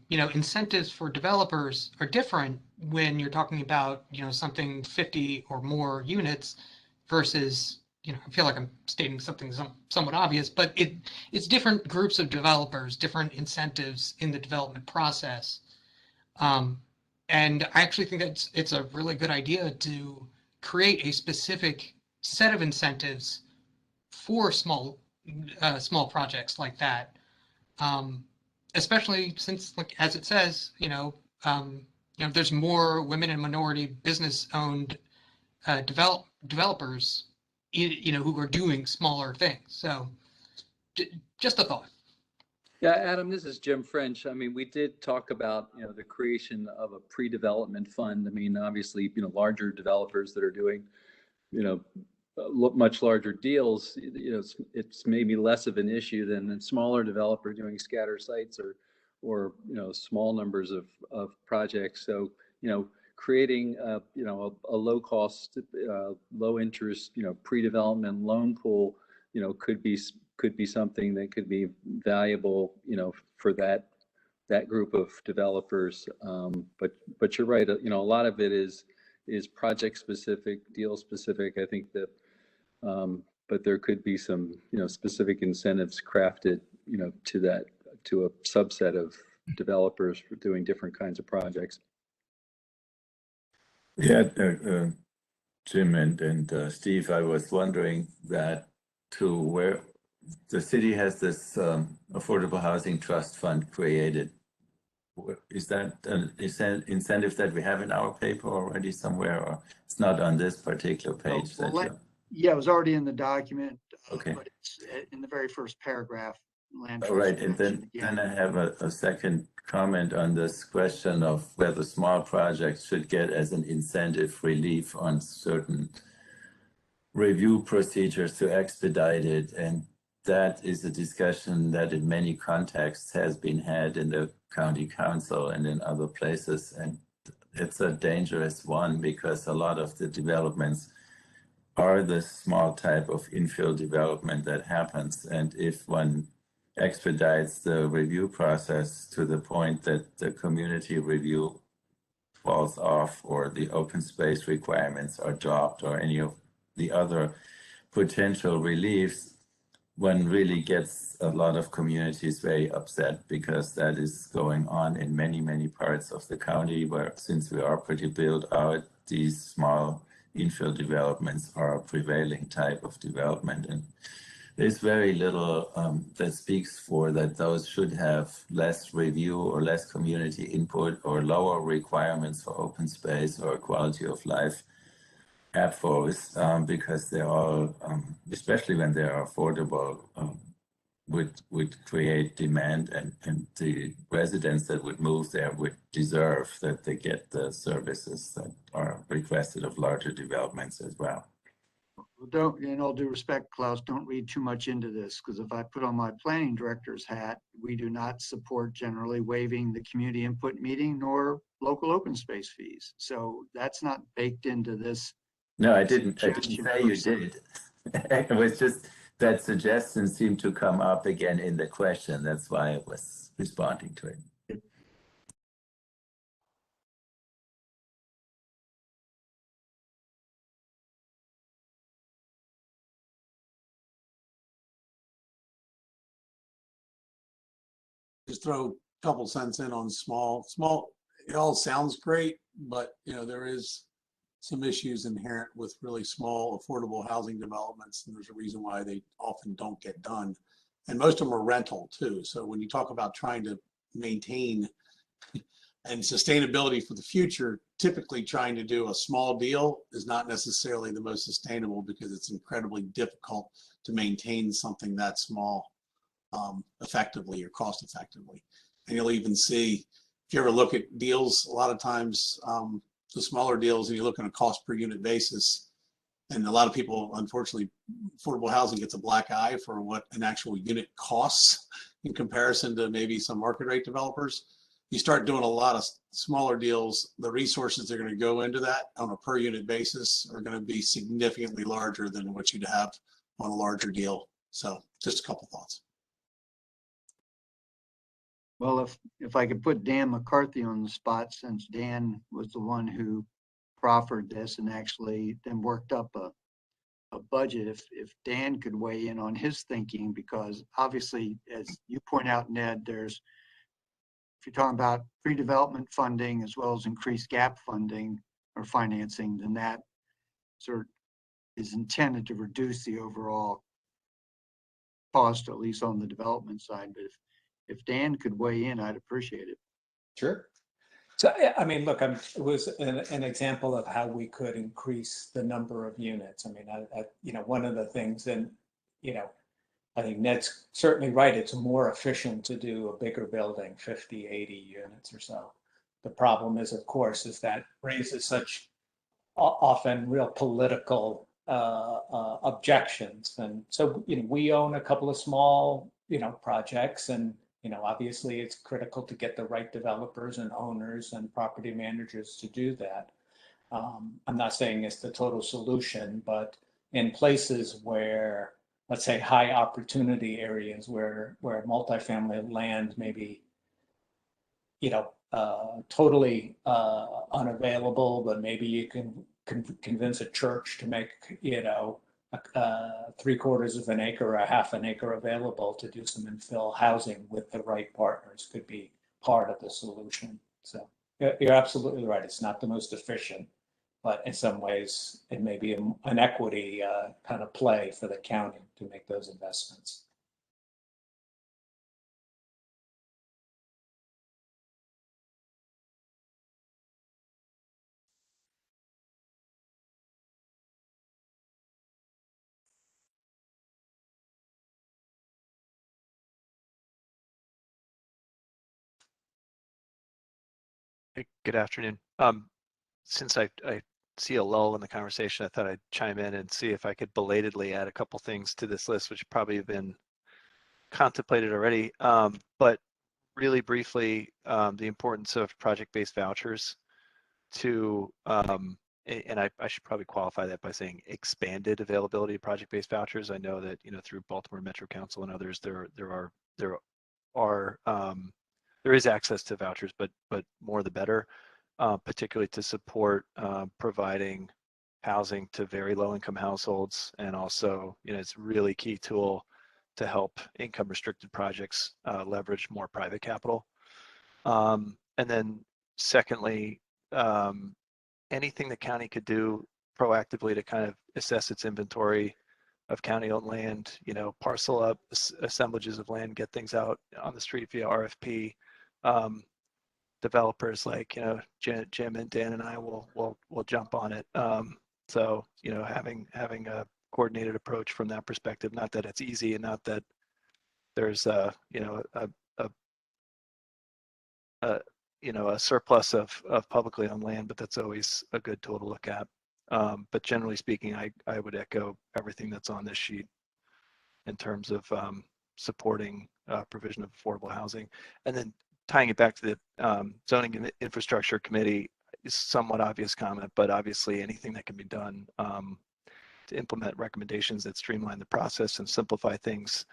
incentives for developers are different when you're talking about, something 50 or more units versus, I feel like I'm stating something somewhat obvious, but it's different groups of developers, different incentives in the development process. And I actually think that it's a really good idea to create a specific set of incentives for small projects like that, especially since, like as it says, there's more women and minority business-owned developers, who are doing smaller things. So, just a thought. Yeah, Adam, this is Jim French. I mean, we did talk about, the creation of a pre-development fund. I mean, obviously, larger developers that are doing, much larger deals, it's maybe less of an issue than a smaller developer doing scatter sites or small numbers of projects. So, creating a low cost, low interest, pre-development loan pool, could be something that could be valuable, for that group of developers. But you're right, a lot of it is project specific, deal specific. I think that, but there could be some, specific incentives crafted, to a subset of developers for doing different kinds of projects. Yeah, Jim and Steve, I was wondering that too, where the city has this affordable housing trust fund created. Is that an incentive that we have in our paper already somewhere, or it's not on this particular page? Yeah, it was already in the document. Okay. But it's in the very first paragraph. All right, and then I have a second comment on this question of whether small projects should get as an incentive relief on certain review procedures to expedite it. And that is a discussion that in many contexts has been had in the county council and in other places. And it's a dangerous one because a lot of the developments are the small type of infill development that happens. And if one expedites the review process to the point that the community review falls off or the open space requirements are dropped or any of the other potential reliefs, one really gets a lot of communities very upset because that is going on in many, many parts of the county where, since we are pretty built out, these small infill developments are a prevailing type of development. And there's very little that speaks for that those should have less review or less community input or lower requirements for open space or quality of life because they're all, especially when they're affordable, would create demand, and the residents that would move there would deserve that they get the services that are requested of larger developments as well. Don't, in all due respect, Klaus, don't read too much into this, because if I put on my planning director's hat, we do not support generally waiving the community input meeting nor local open space fees. So that's not baked into this. No, I didn't say you did. It was just that suggestion seemed to come up again in the question. That's why I was responding to it. Just throw a couple cents in on small. It all sounds great, but there is some issues inherent with really small, affordable housing developments, and there's a reason why they often don't get done. And most of them are rental too. So when you talk about trying to maintain and sustainability for the future, typically trying to do a small deal is not necessarily the most sustainable because it's incredibly difficult to maintain something that small effectively or cost effectively. And you'll even see, if you ever look at deals, a lot of times the smaller deals, and you look on a cost per unit basis, and a lot of people, unfortunately, affordable housing gets a black eye for what an actual unit costs in comparison to maybe some market rate developers. You start doing a lot of smaller deals, the resources that are going to go into that on a per unit basis are going to be significantly larger than what you'd have on a larger deal. So just a couple thoughts. Well, if I could put Dan McCarthy on the spot, since Dan was the one who proffered this and actually then worked up a budget, if Dan could weigh in on his thinking, because obviously, as you point out, Ned, if you're talking about pre-development funding as well as increased gap funding or financing, then that sort of is intended to reduce the overall cost, at least on the development side. But if Dan could weigh in, I'd appreciate it. Sure. So, I mean, look, it was an example of how we could increase the number of units. I mean, one of the things, and, I think Ned's certainly right. It's more efficient to do a bigger building, 50, 80 units or so. The problem is, of course, is that raises such often real political objections. And so, we own a couple of small, projects, and obviously it's critical to get the right developers and owners and property managers to do that. I'm not saying it's the total solution, but in places where, let's say, high opportunity areas where multifamily land may be, totally unavailable, but maybe you can convince a church to make, 3/4 of an acre or a half an acre available to do some infill housing with the right partners could be part of the solution. So you're absolutely right. It's not the most efficient, but in some ways it may be an equity kind of play for the county to make those investments. Good afternoon. Since I see a lull in the conversation, I thought I'd chime in and see if I could belatedly add a couple things to this list, which probably have been contemplated already. But really briefly, the importance of project-based vouchers. to, and I should probably qualify that by saying expanded availability of project-based vouchers. I know that, through Baltimore Metro Council and others, there is access to vouchers, but more the better, particularly to support providing housing to very low-income households, and also, it's a really key tool to help income-restricted projects leverage more private capital. And then, secondly, anything the county could do proactively to kind of assess its inventory of county-owned land, parcel up assemblages of land, get things out on the street via RFP. Developers like Jim and Dan and I will jump on it. So having a coordinated approach from that perspective, not that it's easy and not that there's a surplus of publicly owned land, but that's always a good tool to look at. But generally speaking, I would echo everything that's on this sheet in terms of supporting provision of affordable housing. And then tying it back to the Zoning and Infrastructure Committee is somewhat obvious comment, but obviously anything that can be done to implement recommendations that streamline the process and simplify things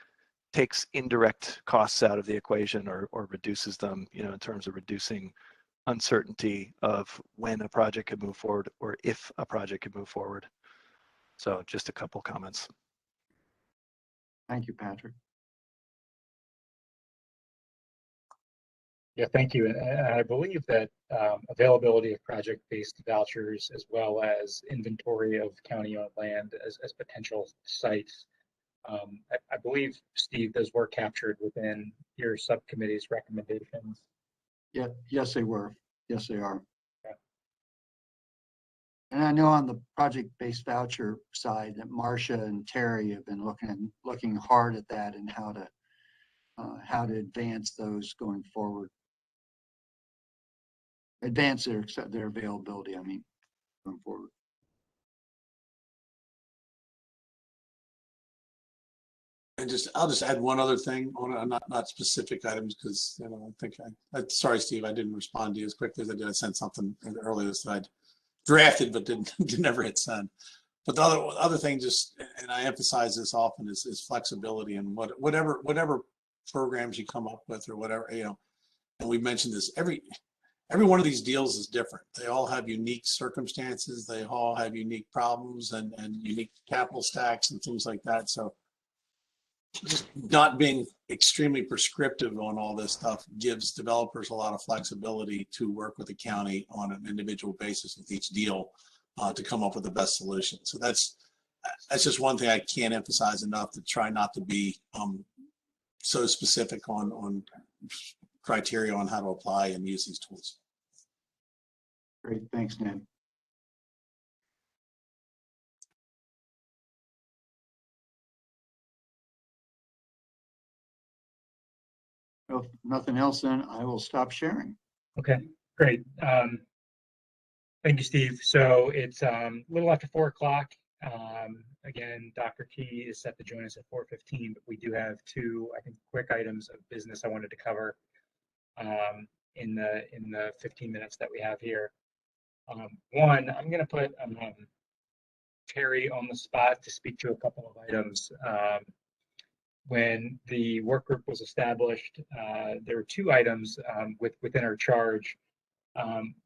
takes indirect costs out of the equation or reduces them, in terms of reducing uncertainty of when a project could move forward or if a project could move forward. So just a couple comments. Thank you, Patrick. Yeah, thank you. And I believe that availability of project-based vouchers, as well as inventory of county-owned land as potential sites, I believe, Steve, those were captured within your subcommittee's recommendations. Yeah, yes, they were. Yes, they are. Okay. And I know on the project-based voucher side that Marsha and Terry have been looking hard at that and how to advance those going forward. Advance their availability, I mean, going forward. And I'll just add one other thing on not specific items, because I think sorry, Steve, I didn't respond to you as quickly as I did. I sent something earlier that I'd drafted but didn't never hit send. But the other thing, and I emphasize this often, is flexibility and whatever programs you come up with or whatever, and we mentioned this, every one of these deals is different. They all have unique circumstances. They all have unique problems and unique capital stacks and things like that. So just not being extremely prescriptive on all this stuff gives developers a lot of flexibility to work with the county on an individual basis with each deal to come up with the best solution. So that's just one thing I can't emphasize enough, to try not to be so specific on criteria on how to apply and use these tools. Great, thanks, Ned. If nothing else, then I will stop sharing. Okay, great. Thank you, Steve. So it's a little after 4 o'clock. Again, Dr. Key is set to join us at 4:15, but we do have two, I think, quick items of business I wanted to cover in the 15 minutes that we have here. One, I'm going to put Terry on the spot to speak to a couple of items. When the work group was established, there were two items within our charge,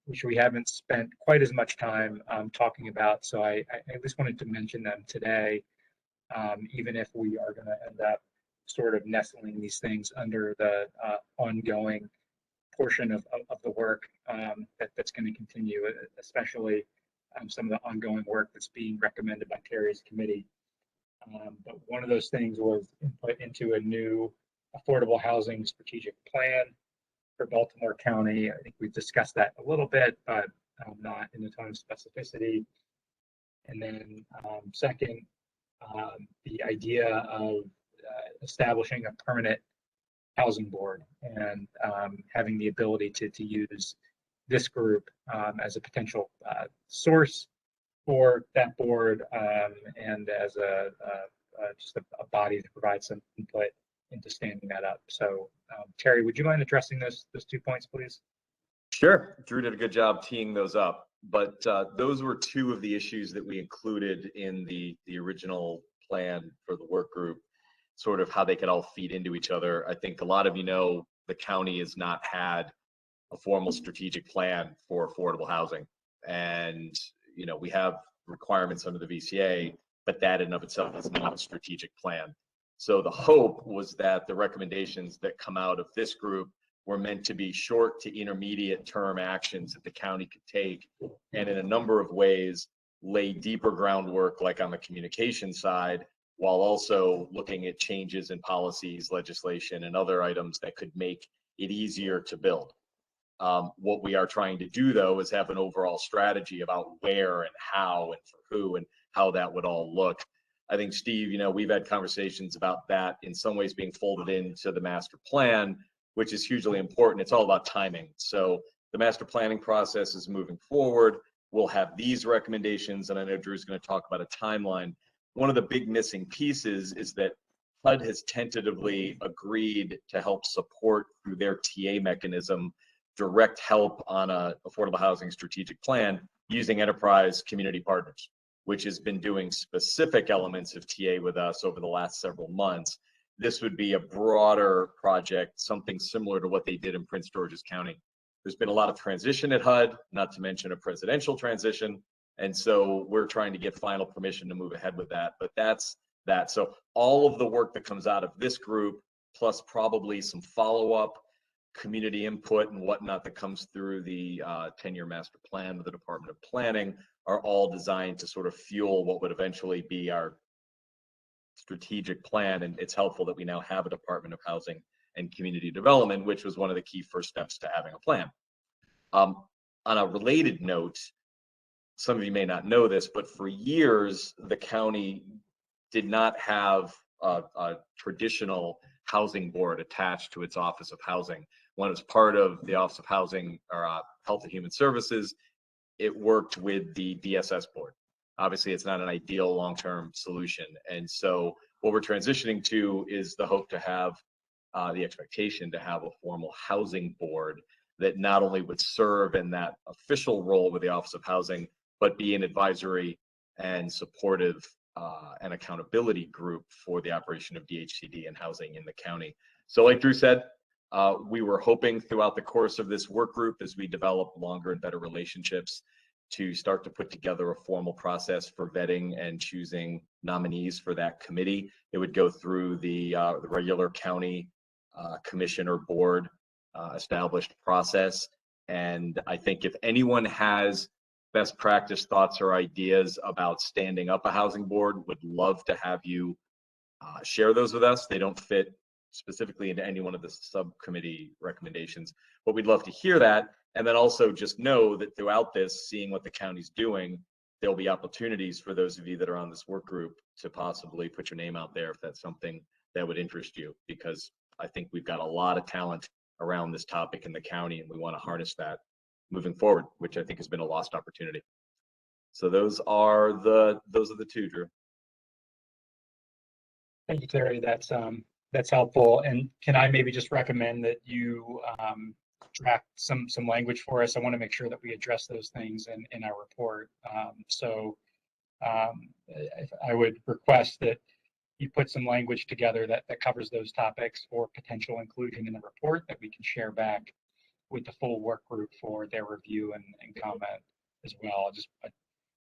which we haven't spent quite as much time talking about. So I at least wanted to mention them today, even if we are going to end up sort of nestling these things under the ongoing portion of the work that's going to continue, especially some of the ongoing work that's being recommended by Terry's committee. But one of those things was input into a new affordable housing strategic plan for Baltimore County. I think we've discussed that a little bit, but not in a ton of specificity. And then second, the idea of establishing a permanent housing board and having the ability to use this group as a potential source for that board and as just a body to provide some input into standing that up. So Terry, would you mind addressing those 2 points, please? Sure, Drew did a good job teeing those up, but those were two of the issues that we included in the original plan for the work group, sort of how they could all feed into each other. I think a lot of you know the county has not had a formal strategic plan for affordable housing, and you know we have requirements under the VCA, but that in and of itself is not a strategic plan. So the hope was that the recommendations that come out of this group were meant to be short to intermediate term actions that the county could take, and in a number of ways lay deeper groundwork, like on the communication side, while also looking at changes in policies, legislation, and other items that could make it easier to build. What we are trying to do, though, is have an overall strategy about where and how and for who and how that would all look. I think, Steve, you know, we've had conversations about that in some ways being folded into the master plan, which is hugely important. It's all about timing. So the master planning process is moving forward. We'll have these recommendations, and I know Drew's going to talk about a timeline. One of the big missing pieces is that HUD has tentatively agreed to help support through their TA mechanism direct help on a affordable housing strategic plan using enterprise community partners, which has been doing specific elements of TA with us over the last several months. This would be a broader project, something similar to what they did in Prince George's County. There's been a lot of transition at HUD, not to mention a presidential transition. And so we're trying to get final permission to move ahead with that, but that's that. So all of the work that comes out of this group, plus probably some follow-up community input and whatnot that comes through the 10-year master plan with the Department of Planning, are all designed to sort of fuel what would eventually be our strategic plan. And it's helpful that we now have a Department of Housing and Community Development, which was one of the key first steps to having a plan. On a related note, some of you may not know this, but for years, the county did not have a traditional housing board attached to its Office of Housing. When it was part of the Office of Housing or Health and Human Services, it worked with the DSS board. Obviously, it's not an ideal long-term solution. And so what we're transitioning to is the hope to have the expectation to have a formal housing board that not only would serve in that official role with the Office of Housing, but be an advisory and supportive and accountability group for the operation of DHCD and housing in the county. So like Drew said, we were hoping throughout the course of this work group, as we develop longer and better relationships, to start to put together a formal process for vetting and choosing nominees for that committee. It would go through the regular county commission or board established process. And I think if anyone has best practice thoughts or ideas about standing up a housing board, would love to have you share those with us. They don't fit specifically into any one of the subcommittee recommendations, but we'd love to hear that. And then also just know that throughout this, seeing what the county's doing, there'll be opportunities for those of you that are on this work group to possibly put your name out there if that's something that would interest you, because I think we've got a lot of talent around this topic in the county, and we want to harness that moving forward, which I think has been a lost opportunity. So those are the two, Drew. Thank you, Terry. That's helpful. And can I maybe just recommend that you draft some language for us? I want to make sure that we address those things in our report. I would request that you put some language together that covers those topics for potential inclusion in the report that we can share back with the full work group for their review and comment as well. Just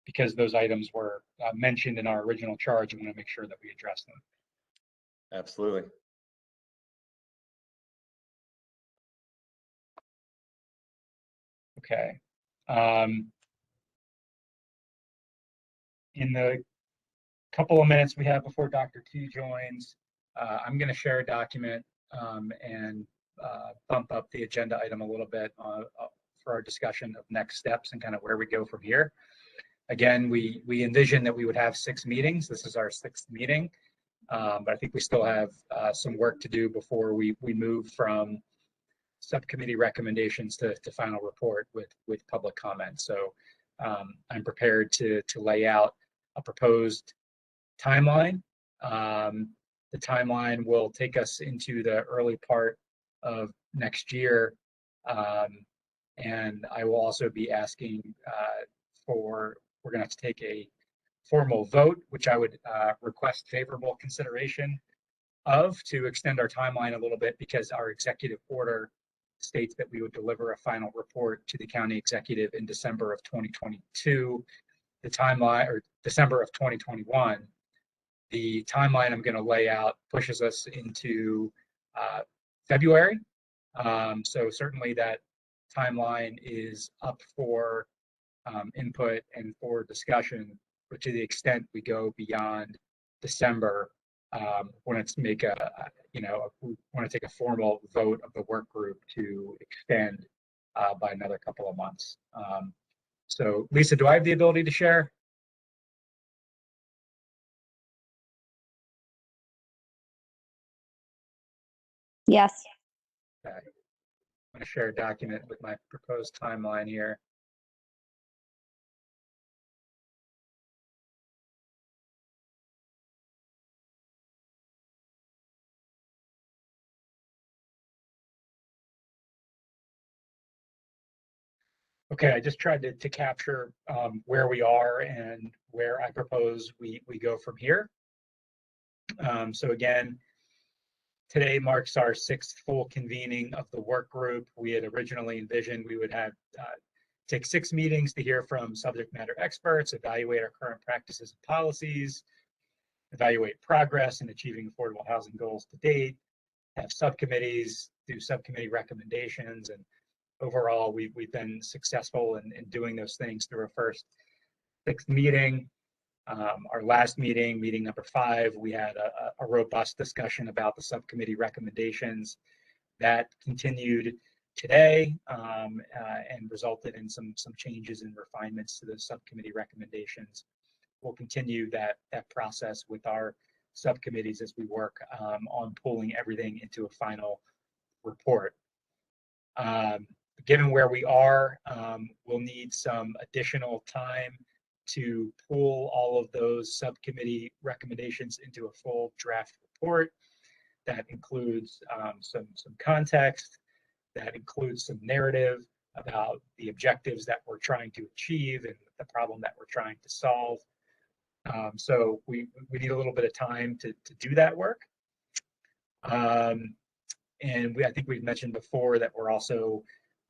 because those items were mentioned in our original charge, I want to make sure that we address them. Absolutely. Okay. In the couple of minutes we have before Dr. T joins, I'm going to share a document and bump up the agenda item a little bit for our discussion of next steps and kind of where we go from here. Again, we envision that we would have 6 meetings. This is our 6th meeting, but I think we still have some work to do before we move from subcommittee recommendations to final report with public comment. So I'm prepared to lay out a proposed timeline. The timeline will take us into the early part of next year. And I will also be asking we're going to have to take a formal vote, which I would request favorable consideration of, to extend our timeline a little bit, because our executive order states that we would deliver a final report to the county executive in December of 2022. The timeline, or December of 2021, the timeline I'm going to lay out pushes us into February. So certainly that timeline is up for input and for discussion, but to the extent we go beyond December, want to make we want to take a formal vote of the work group to extend by another couple of months. So Lisa, do I have the ability to share? Yes. Okay. I'm going to share a document with my proposed timeline here. Okay, I just tried to capture where we are and where I propose we go from here. So again, today marks our 6th full convening of the work group. We had originally envisioned we would have take 6 meetings to hear from subject matter experts, evaluate our current practices and policies, evaluate progress in achieving affordable housing goals to date, have subcommittees, do subcommittee recommendations, and overall, we've been successful in doing those things through our first 6th meeting. Our last meeting, meeting number 5, we had a robust discussion about the subcommittee recommendations. That continued today and resulted in some changes and refinements to the subcommittee recommendations. We'll continue that process with our subcommittees as we work on pulling everything into a final report. Given where we are, we'll need some additional time to pull all of those subcommittee recommendations into a full draft report. That includes some context, that includes some narrative about the objectives that we're trying to achieve and the problem that we're trying to solve. So we need a little bit of time to do that work. And I think we've mentioned before that we're also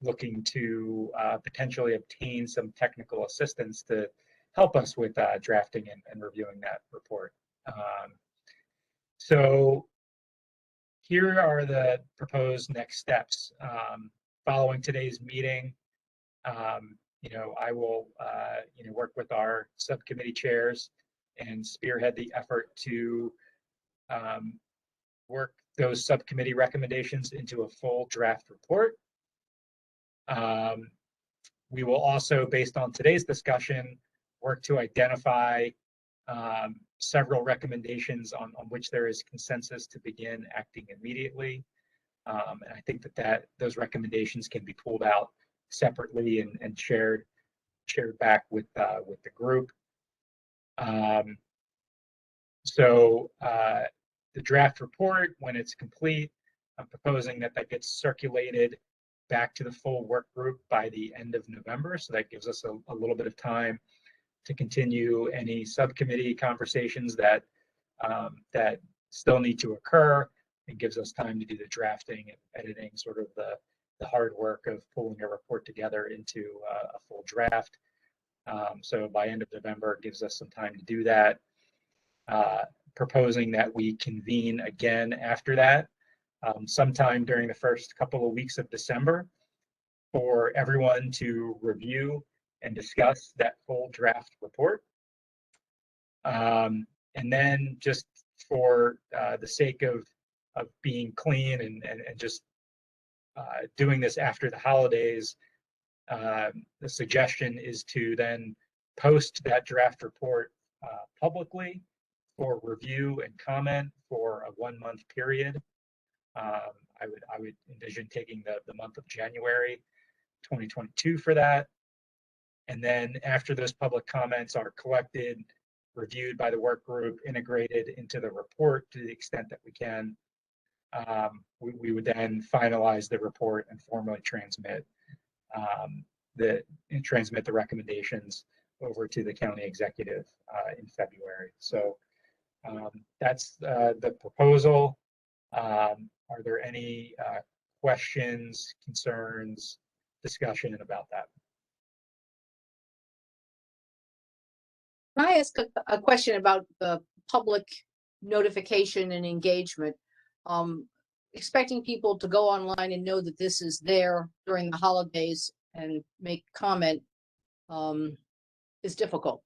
looking to potentially obtain some technical assistance to help us with drafting and reviewing that report. So here are the proposed next steps. Following today's meeting, I will work with our subcommittee chairs and spearhead the effort to work those subcommittee recommendations into a full draft report. We will also, based on today's discussion, work to identify several recommendations on which there is consensus to begin acting immediately. And I think that those recommendations can be pulled out separately and shared back with the group. So the draft report, when it's complete, I'm proposing that gets circulated back to the full work group by the end of November. So that gives us a little bit of time to continue any subcommittee conversations that still need to occur. It gives us time to do the drafting and editing, sort of the hard work of pulling a report together into a full draft. So by end of November, it gives us some time to do that. Proposing that we convene again after that, sometime during the first couple of weeks of December, for everyone to review and discuss that full draft report. And then, just for the sake of being clean and just doing this after the holidays, the suggestion is to then post that draft report publicly for review and comment for a 1-month period. I would envision taking the month of January 2022 for that. And then after those public comments are collected, reviewed by the work group, integrated into the report to the extent that we can, we would then finalize the report and formally transmit and transmit the recommendations over to the county executive in February. So that's the proposal. Are there any questions, concerns, discussion about that? Can I ask a question about the public notification and engagement? Expecting people to go online and know that this is there during the holidays and make comment is difficult.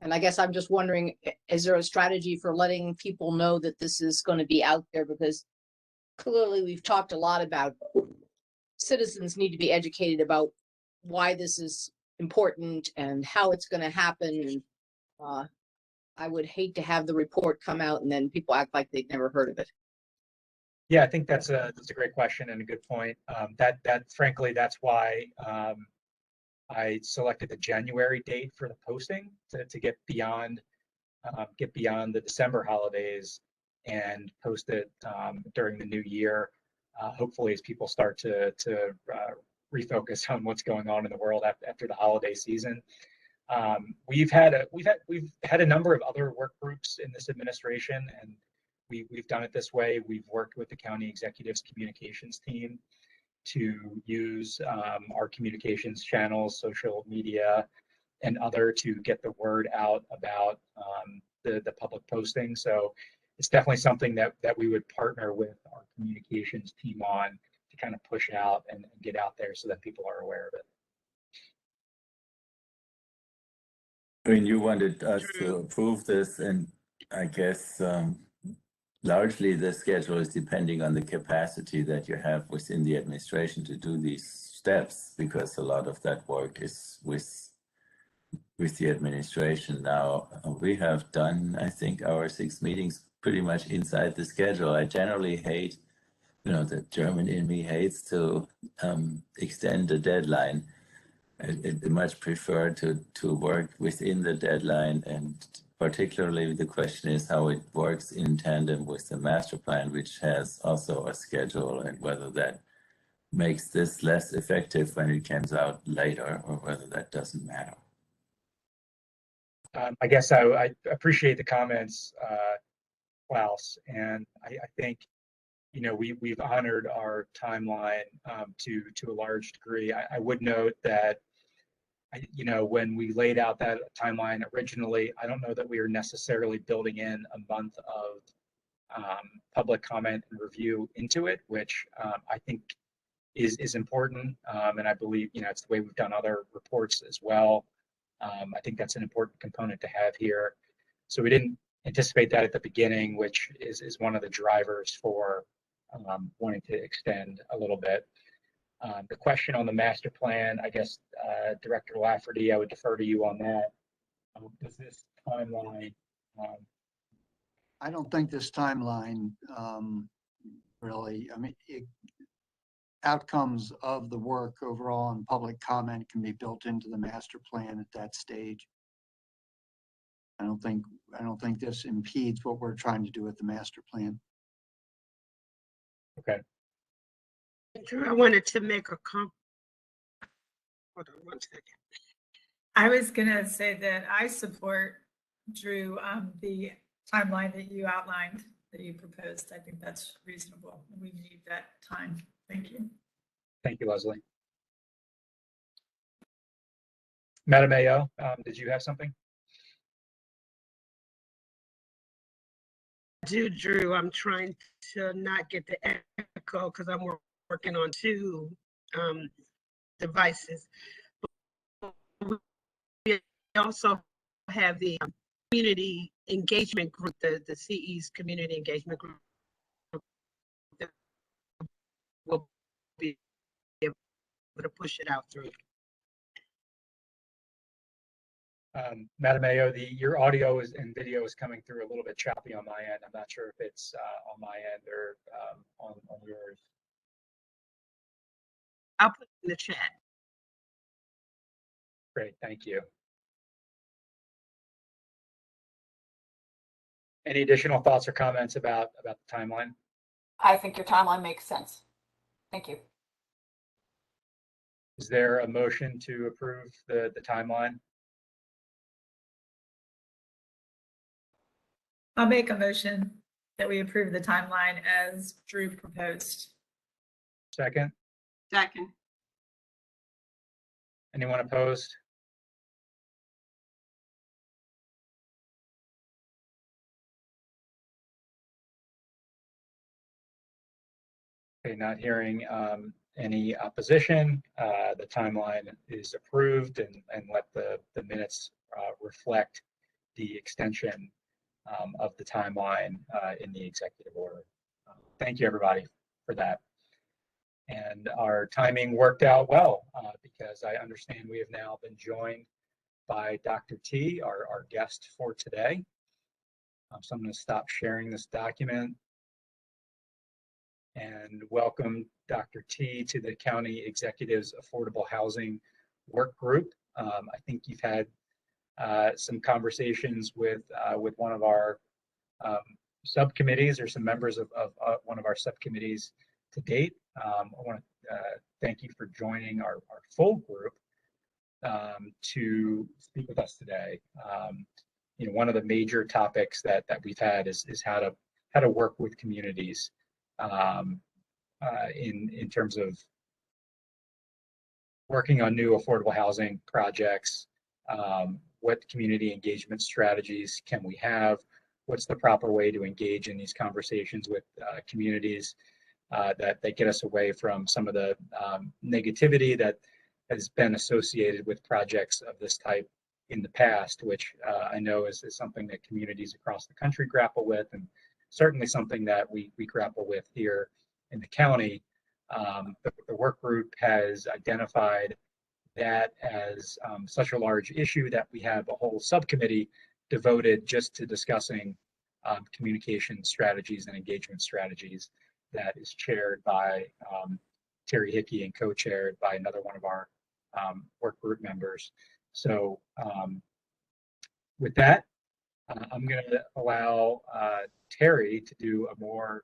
And I guess I'm just wondering, is there a strategy for letting people know that this is going to be out there? Because clearly we've talked a lot about citizens need to be educated about why this is important and how it's going to happen. And I would hate to have the report come out and then people act like they've never heard of it. Yeah, I think that's a great question and a good point. That frankly, that's why I selected the January date for the posting to get beyond the December holidays and post it during the new year. Hopefully, as people start to refocus on what's going on in the world after the holiday season. We've had a number of other work groups in this administration, and we've done it this way. We've worked with the county executive's communications team to use our communications channels, social media, and other to get the word out about the public posting. So it's definitely something that we would partner with our communications team on to kind of push out and get out there so that people are aware of it. I mean, you wanted us to approve this, and I guess largely the schedule is depending on the capacity that you have within the administration to do these steps, because a lot of that work is with the administration. Now, we have done, I think, our 6 meetings pretty much inside the schedule. I generally hate, the German in me hates to extend the deadline. I much prefer to work within the deadline, and particularly the question is how it works in tandem with the master plan, which has also a schedule, and whether that makes this less effective when it comes out later or whether that doesn't matter. I guess I appreciate the comments, Klaus, and I think we've honored our timeline to a large degree. I would note that when we laid out that timeline originally, I don't know that we were necessarily building in a month of public comment and review into it, which I think is important, and I believe it's the way we've done other reports as well. I think that's an important component to have here. So we didn't anticipate that at the beginning, which is one of the drivers for wanting to extend a little bit. The question on the master plan, I guess, Director Lafferty, I would defer to you on that. Does this timeline? I don't think this timeline really, outcomes of the work overall and public comment can be built into the master plan at that stage. I don't think this impedes what we're trying to do with the master plan. Okay. Drew, I wanted to make a comment. Hold on 1 second. I was gonna say that I support, Drew, the timeline that you outlined, that you proposed. I think that's reasonable. We need that time. Thank you. Thank you, Leslie. Madam AO, did you have something? Drew, I'm trying to not get the echo because I'm working on 2 devices. We also have the community engagement group, the CE's community engagement group that will be able to push it out through. Madam AO, your audio and video is coming through a little bit choppy on my end. I'm not sure if it's on my end or on yours. I'll put it in the chat. Great, thank you. Any additional thoughts or comments about the timeline? I think your timeline makes sense. Thank you. Is there a motion to approve the timeline? I'll make a motion that we approve the timeline as Drew proposed. Second, Second. anyone opposed? Okay, not hearing any opposition. The timeline is approved and let the minutes reflect the extension of the timeline in the executive order. Thank you, everybody, for that. And our timing worked out well because I understand we have now been joined by Dr. T, our guest for today. So I'm going to stop sharing this document and welcome Dr. T to the County Executive's Affordable Housing Work Group. I think you've had some conversations with one of our subcommittees or some members of one of our subcommittees to date. I want to thank you for joining our full group to speak with us today. You know, one of the major topics that we've had is how to work with communities in terms of working on new affordable housing projects. What community engagement strategies can we have? What's the proper way to engage in these conversations with communities that get us away from some of the negativity that has been associated with projects of this type in the past, which I know is something that communities across the country grapple with, and certainly something that we grapple with here in the county. The work group has identified that as such a large issue that we have a whole subcommittee devoted just to discussing communication strategies and engagement strategies that is chaired by Terry Hickey and co-chaired by another one of our work group members. So with that, I'm going to allow Terry to do a more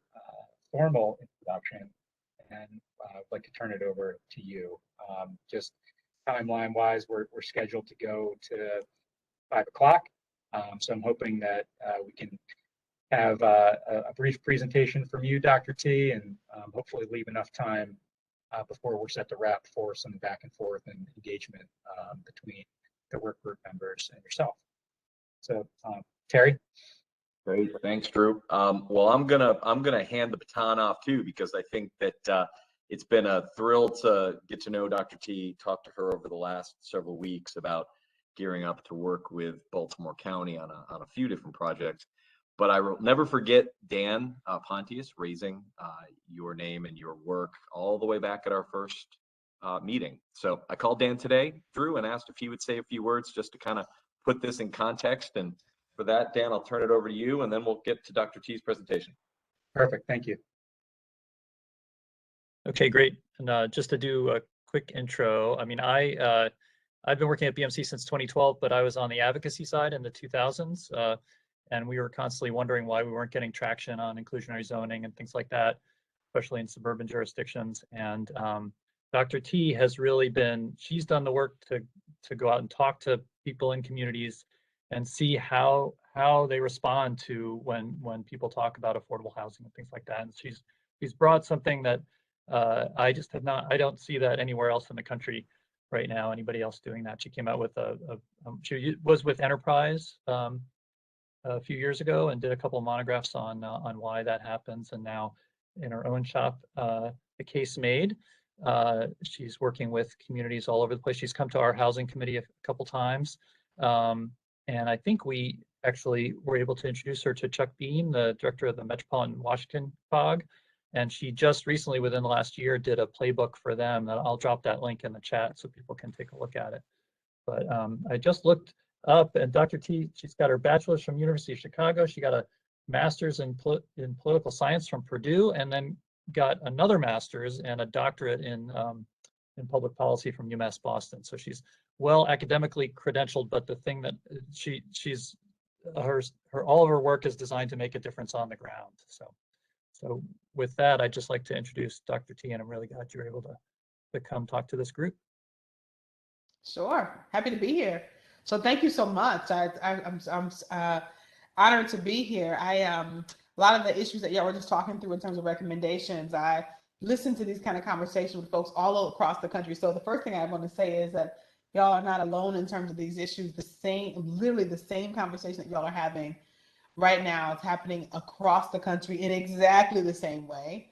formal introduction, and I'd like to turn it over to you. Just timeline wise, we're scheduled to go to 5 o'clock. So I'm hoping that we can have a brief presentation from you, Dr. T, and hopefully leave enough time before we're set to wrap for some back and forth and engagement between the work group members and yourself. So Terry. Great, thanks, Drew. Well, I'm gonna hand the baton off too, because I think that it's been a thrill to get to know Dr. T, talk to her over the last several weeks about gearing up to work with Baltimore County on a few different projects. But I will never forget Dan Pontious raising your name and your work all the way back at our first meeting. So I called Dan today, Drew, and asked if he would say a few words just to kind of put this in context. And for that, Dan, I'll turn it over to you, and then we'll get to Dr. T's presentation. Perfect, thank you. Okay, great. And just to do a quick intro, I mean, I've been working at BMC since 2012, but I was on the advocacy side in the 2000s. And we were constantly wondering why we weren't getting traction on inclusionary zoning and things like that, especially in suburban jurisdictions. And Dr. T has really she's done the work to go out and talk to people in communities and see how they respond to when people talk about affordable housing and things like that. And she's brought something that I don't see that anywhere else in the country right now, anybody else doing that. She came out with she was with Enterprise a few years ago and did a couple of monographs on why that happens. And now in her own shop, The Case Made, she's working with communities all over the place. She's come to our housing committee a couple times. And I think we actually were able to introduce her to Chuck Bean, the director of the Metropolitan Washington COG. And she just recently, within the last year, did a playbook for them that I'll drop that link in the chat so people can take a look at it. But I just looked up, and Dr. T, she's got her bachelor's from University of Chicago. She got a master's in political science from Purdue, and then got another master's and a doctorate in public policy from UMass Boston. So she's well academically credentialed, but the thing that all of her work is designed to make a difference on the ground. So with that, I'd just like to introduce Dr. T, and I'm really glad you were able to come talk to this group. Sure, happy to be here. So thank you so much. I'm honored to be here. A lot of the issues that y'all were just talking through in terms of recommendations, I listen to these kind of conversations with folks all across the country. So the first thing I want to say is that y'all are not alone in terms of these issues. Literally the same conversation that y'all are having right now is happening across the country in exactly the same way.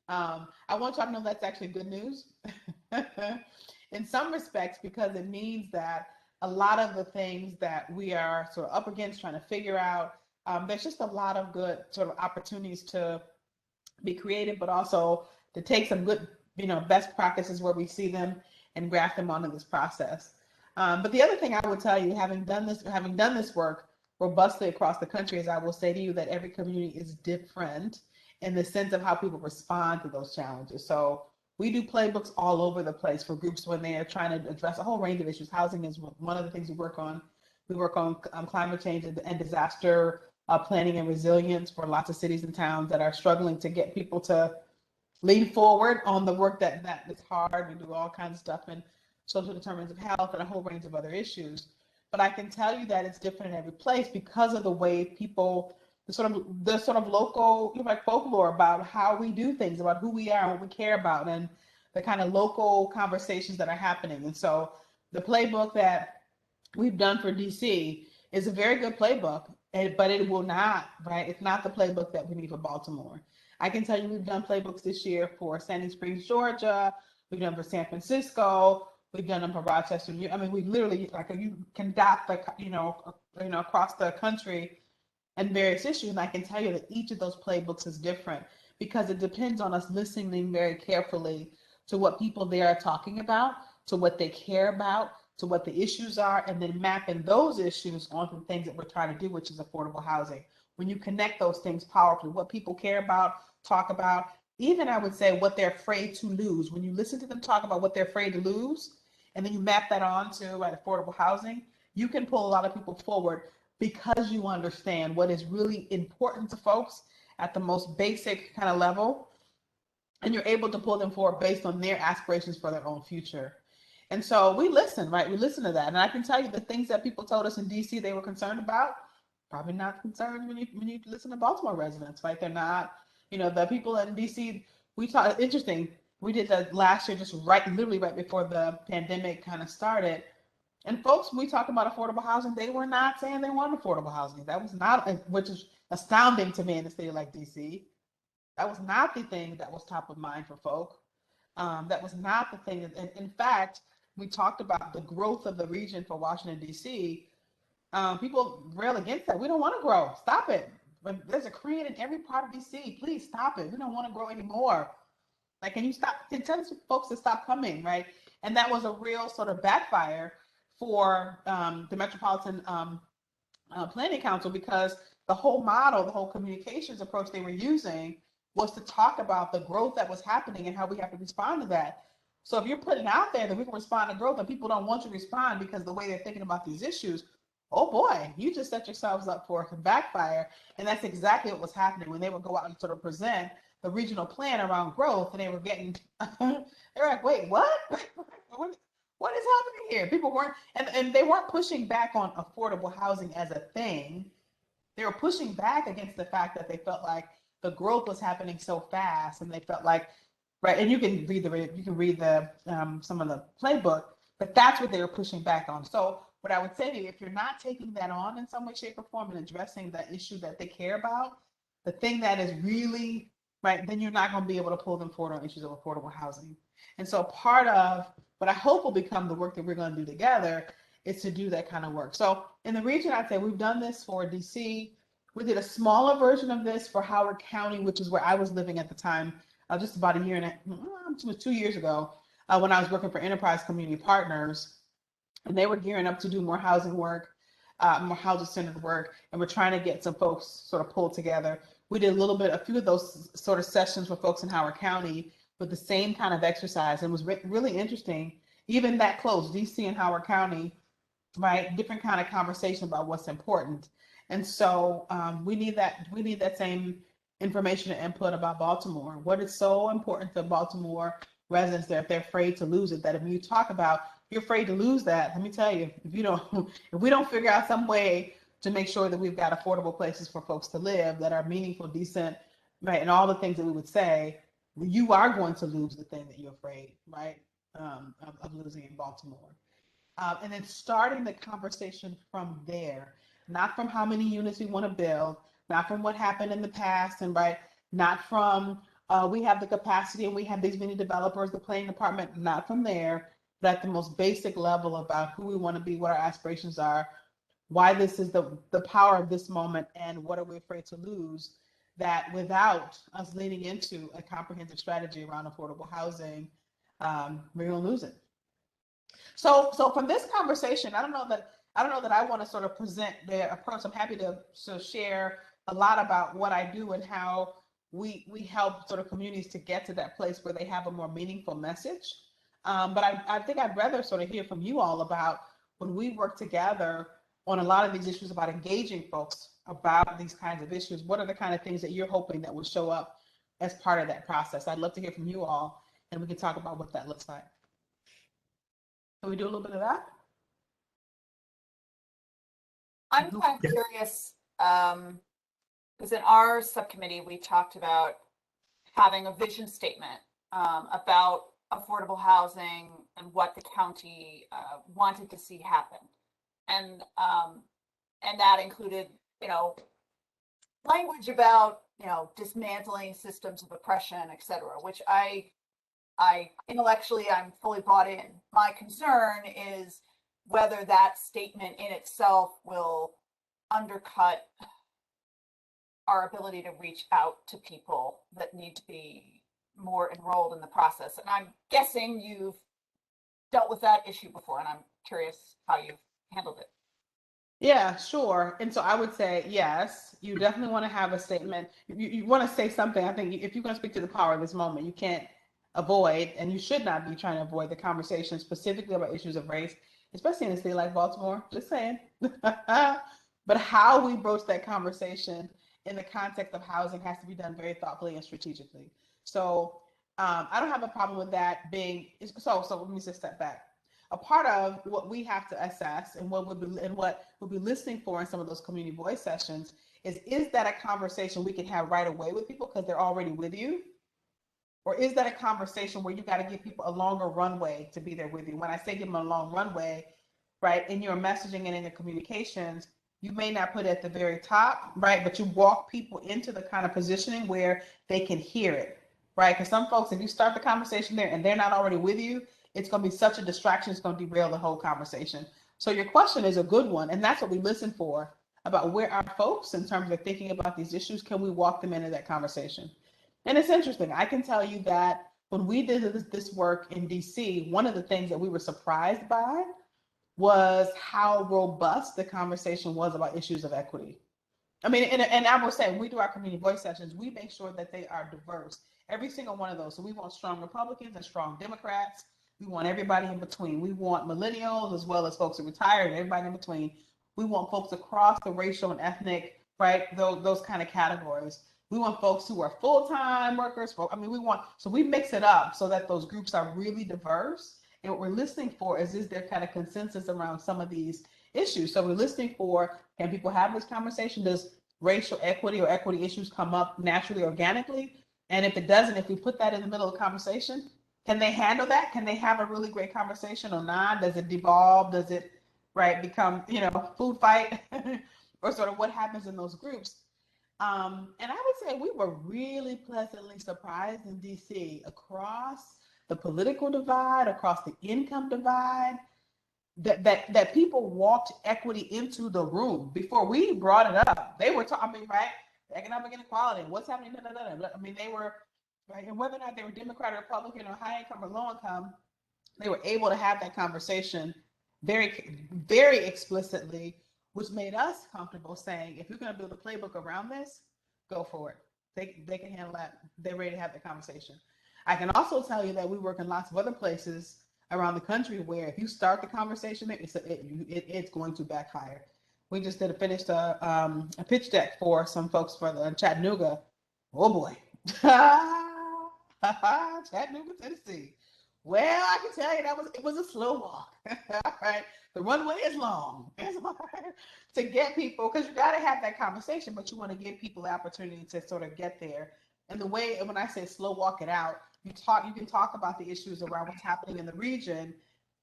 I want y'all to know that's actually good news in some respects, because it means that a lot of the things that we are sort of up against trying to figure out, there's just a lot of good sort of opportunities to be creative, but also to take some good, best practices where we see them and graft them onto this process. But the other thing I would tell you, having done this work robustly across the country, is I will say to you that every community is different in the sense of how people respond to those challenges. So we do playbooks all over the place for groups when they are trying to address a whole range of issues. Housing is one of the things we work on. We work on climate change and disaster planning and resilience for lots of cities and towns that are struggling to get people to lean forward on the work that is hard. We do all kinds of stuff in social determinants of health and a whole range of other issues. But I can tell you that it's different in every place because of the way people, the sort of local, like folklore about how we do things, about who we are and what we care about, and the kind of local conversations that are happening. And so the playbook that we've done for DC is a very good playbook, but it will not, right? It's not the playbook that we need for Baltimore. I can tell you we've done playbooks this year for Sandy Springs, Georgia. We've done for San Francisco. We've done them for Rochester. I mean, we literally, like, you can dot the, across the country and various issues. And I can tell you that each of those playbooks is different because it depends on us listening very carefully to what people there are talking about, to what they care about, to what the issues are, and then mapping those issues onto the things that we're trying to do, which is affordable housing. When you connect those things powerfully, what people care about, talk about, even I would say what they're afraid to lose. When you listen to them talk about what they're afraid to lose, and then you map that onto affordable housing, you can pull a lot of people forward because you understand what is really important to folks at the most basic kind of level, and you're able to pull them forward based on their aspirations for their own future. And so we listen, right? We listen to that. And I can tell you the things that people told us in DC they were concerned about, probably not concerned when you listen to Baltimore residents, right? They're not, the people in DC, interesting, we did that last year, just literally right before the pandemic kind of started. And folks, when we talk about affordable housing, they were not saying they wanted affordable housing. That was not, which is astounding to me in a city like DC. That was not the thing that was top of mind for folk. That was not the thing. In fact, we talked about the growth of the region for Washington, D.C. People rail against that. We don't want to grow. Stop it. But there's a Korean in every part of D.C. Please stop it. We don't want to grow anymore. Like, can you stop? Tell folks to stop coming, right? And that was a real sort of backfire for the Metropolitan Planning Council, because the whole model, the whole communications approach they were using was to talk about the growth that was happening and how we have to respond to that. So if you're putting out there that we can respond to growth and people don't want to respond because the way they're thinking about these issues, oh boy, you just set yourselves up for a backfire. And that's exactly what was happening when they would go out and sort of present the regional plan around growth, and they were getting, they're like, wait, what? What is happening here? People weren't, and they weren't pushing back on affordable housing as a thing. They were pushing back against the fact that they felt like the growth was happening so fast, and they felt like, right, and you can read the some of the playbook, but that's what they were pushing back on. So what I would say to you, if you're not taking that on in some way, shape, or form and addressing that issue that they care about, the thing that is really, right, then you're not going to be able to pull them forward on issues of affordable housing. And so part of what I hope will become the work that we're going to do together is to do that kind of work. So in the region, I'd say we've done this for DC. We did a smaller version of this for Howard County, which is where I was living at the time, just about a year and 2 years ago, when I was working for Enterprise Community Partners, and they were gearing up to do more housing work, more housing-centered work, and we're trying to get some folks sort of pulled together. We did a few of those sort of sessions with folks in Howard County with the same kind of exercise, and it was really interesting. Even that close, DC and Howard County, right? Different kind of conversation about what's important. And so we need that same information and input about Baltimore. What is so important to Baltimore residents that if they're afraid to lose it, that if you talk about you're afraid to lose that. Let me tell you, if we don't figure out some way to make sure that we've got affordable places for folks to live that are meaningful, decent, right, and all the things that we would say, you are going to lose the thing that you're afraid, right, of losing in Baltimore. And then starting the conversation from there, not from how many units we want to build, not from what happened in the past, and right, not from we have the capacity and we have these many developers, the planning department, not from there, but at the most basic level about who we want to be, what our aspirations are, why this is the power of this moment, and what are we afraid to lose, that without us leaning into a comprehensive strategy around affordable housing, we're going to lose it. So from this conversation, I don't know that I want to sort of present the approach. I'm happy to share a lot about what I do and how we help sort of communities to get to that place where they have a more meaningful message. But I think I'd rather sort of hear from you all about when we work together on a lot of these issues about engaging folks about these kinds of issues. What are the kind of things that you're hoping that will show up as part of that process? I'd love to hear from you all, and we can talk about what that looks like. Can we do a little bit of that? I'm kind of curious, because in our subcommittee, we talked about having a vision statement about affordable housing and what the county wanted to see happen. And that included, language about, dismantling systems of oppression, et cetera, which I intellectually, I'm fully bought in. My concern is whether that statement in itself will undercut our ability to reach out to people that need to be more enrolled in the process. And I'm guessing you've dealt with that issue before, and I'm curious how you've handled it. Yeah, sure. And so I would say, yes, you definitely want to have a statement. You want to say something. I think if you're going to speak to the power of this moment, you can't avoid, and you should not be trying to avoid the conversation specifically about issues of race, especially in a city like Baltimore, just saying. But how we broach that conversation in the context of housing has to be done very thoughtfully and strategically. So I don't have a problem with that being, so let me just step back. A part of what we have to assess and what we'll be listening for in some of those community voice sessions is that a conversation we can have right away with people because they're already with you? Or is that a conversation where you got to give people a longer runway to be there with you? When I say give them a long runway, right, in your messaging and in your communications, you may not put it at the very top, right, but you walk people into the kind of positioning where they can hear it, right? Because some folks, if you start the conversation there and they're not already with you, it's going to be such a distraction, it's going to derail the whole conversation. So your question is a good one, and that's what we listen for, about where are folks in terms of thinking about these issues. Can we walk them into that conversation? And it's interesting. I can tell you that when we did this work in DC, one of the things that we were surprised by was how robust the conversation was about issues of equity. I mean, and I will say, when we do our community voice sessions, we make sure that they are diverse, every single one of those. So we want strong Republicans and strong Democrats. We want everybody in between. We want millennials as well as folks who are retired and everybody in between. We want folks across the racial and ethnic, right, those kind of categories. We want folks who are full-time workers. So we mix it up so that those groups are really diverse. And what we're listening for is there kind of consensus around some of these issues? So we're listening for, can people have this conversation? Does racial equity or equity issues come up naturally, organically? And if it doesn't, if we put that in the middle of the conversation, can they handle that? Can they have a really great conversation or not? Does it devolve? Does it, right, become, food fight? Or sort of what happens in those groups? And I would say we were really pleasantly surprised in DC, across the political divide, across the income divide, that people walked equity into the room before we brought it up. They were talking, right, economic inequality, what's happening, I mean, they were, right, and whether or not they were Democrat or Republican or high income or low income, they were able to have that conversation very, very explicitly, which made us comfortable saying, if you're going to build a playbook around this, go for it. They can handle that. They're ready to have the conversation. I can also tell you that we work in lots of other places around the country where if you start the conversation, it's going to backfire. We just finished a pitch deck for some folks for the Chattanooga. Oh boy. Chattanooga, Tennessee. Well, I can tell you it was a slow walk. All right. The runway is long. It's hard to get people, because you got to have that conversation, but you want to give people the opportunity to sort of get there. And the way, when I say slow walk it out, you can talk about the issues around what's happening in the region.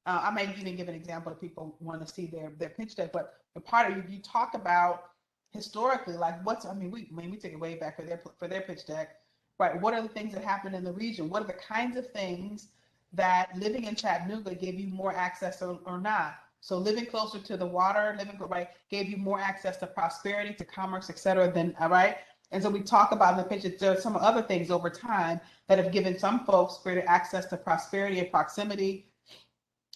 I may even give an example if people want to see their pitch deck, but the part of you talk about historically, like we took it way back for their pitch deck, right? What are the things that happen in the region? What are the kinds of things that living in Chattanooga gave you more access or not? So living closer to the water, gave you more access to prosperity, to commerce, et cetera, right? And so we talk about in the pitch that there are some other things over time that have given some folks greater access to prosperity and proximity.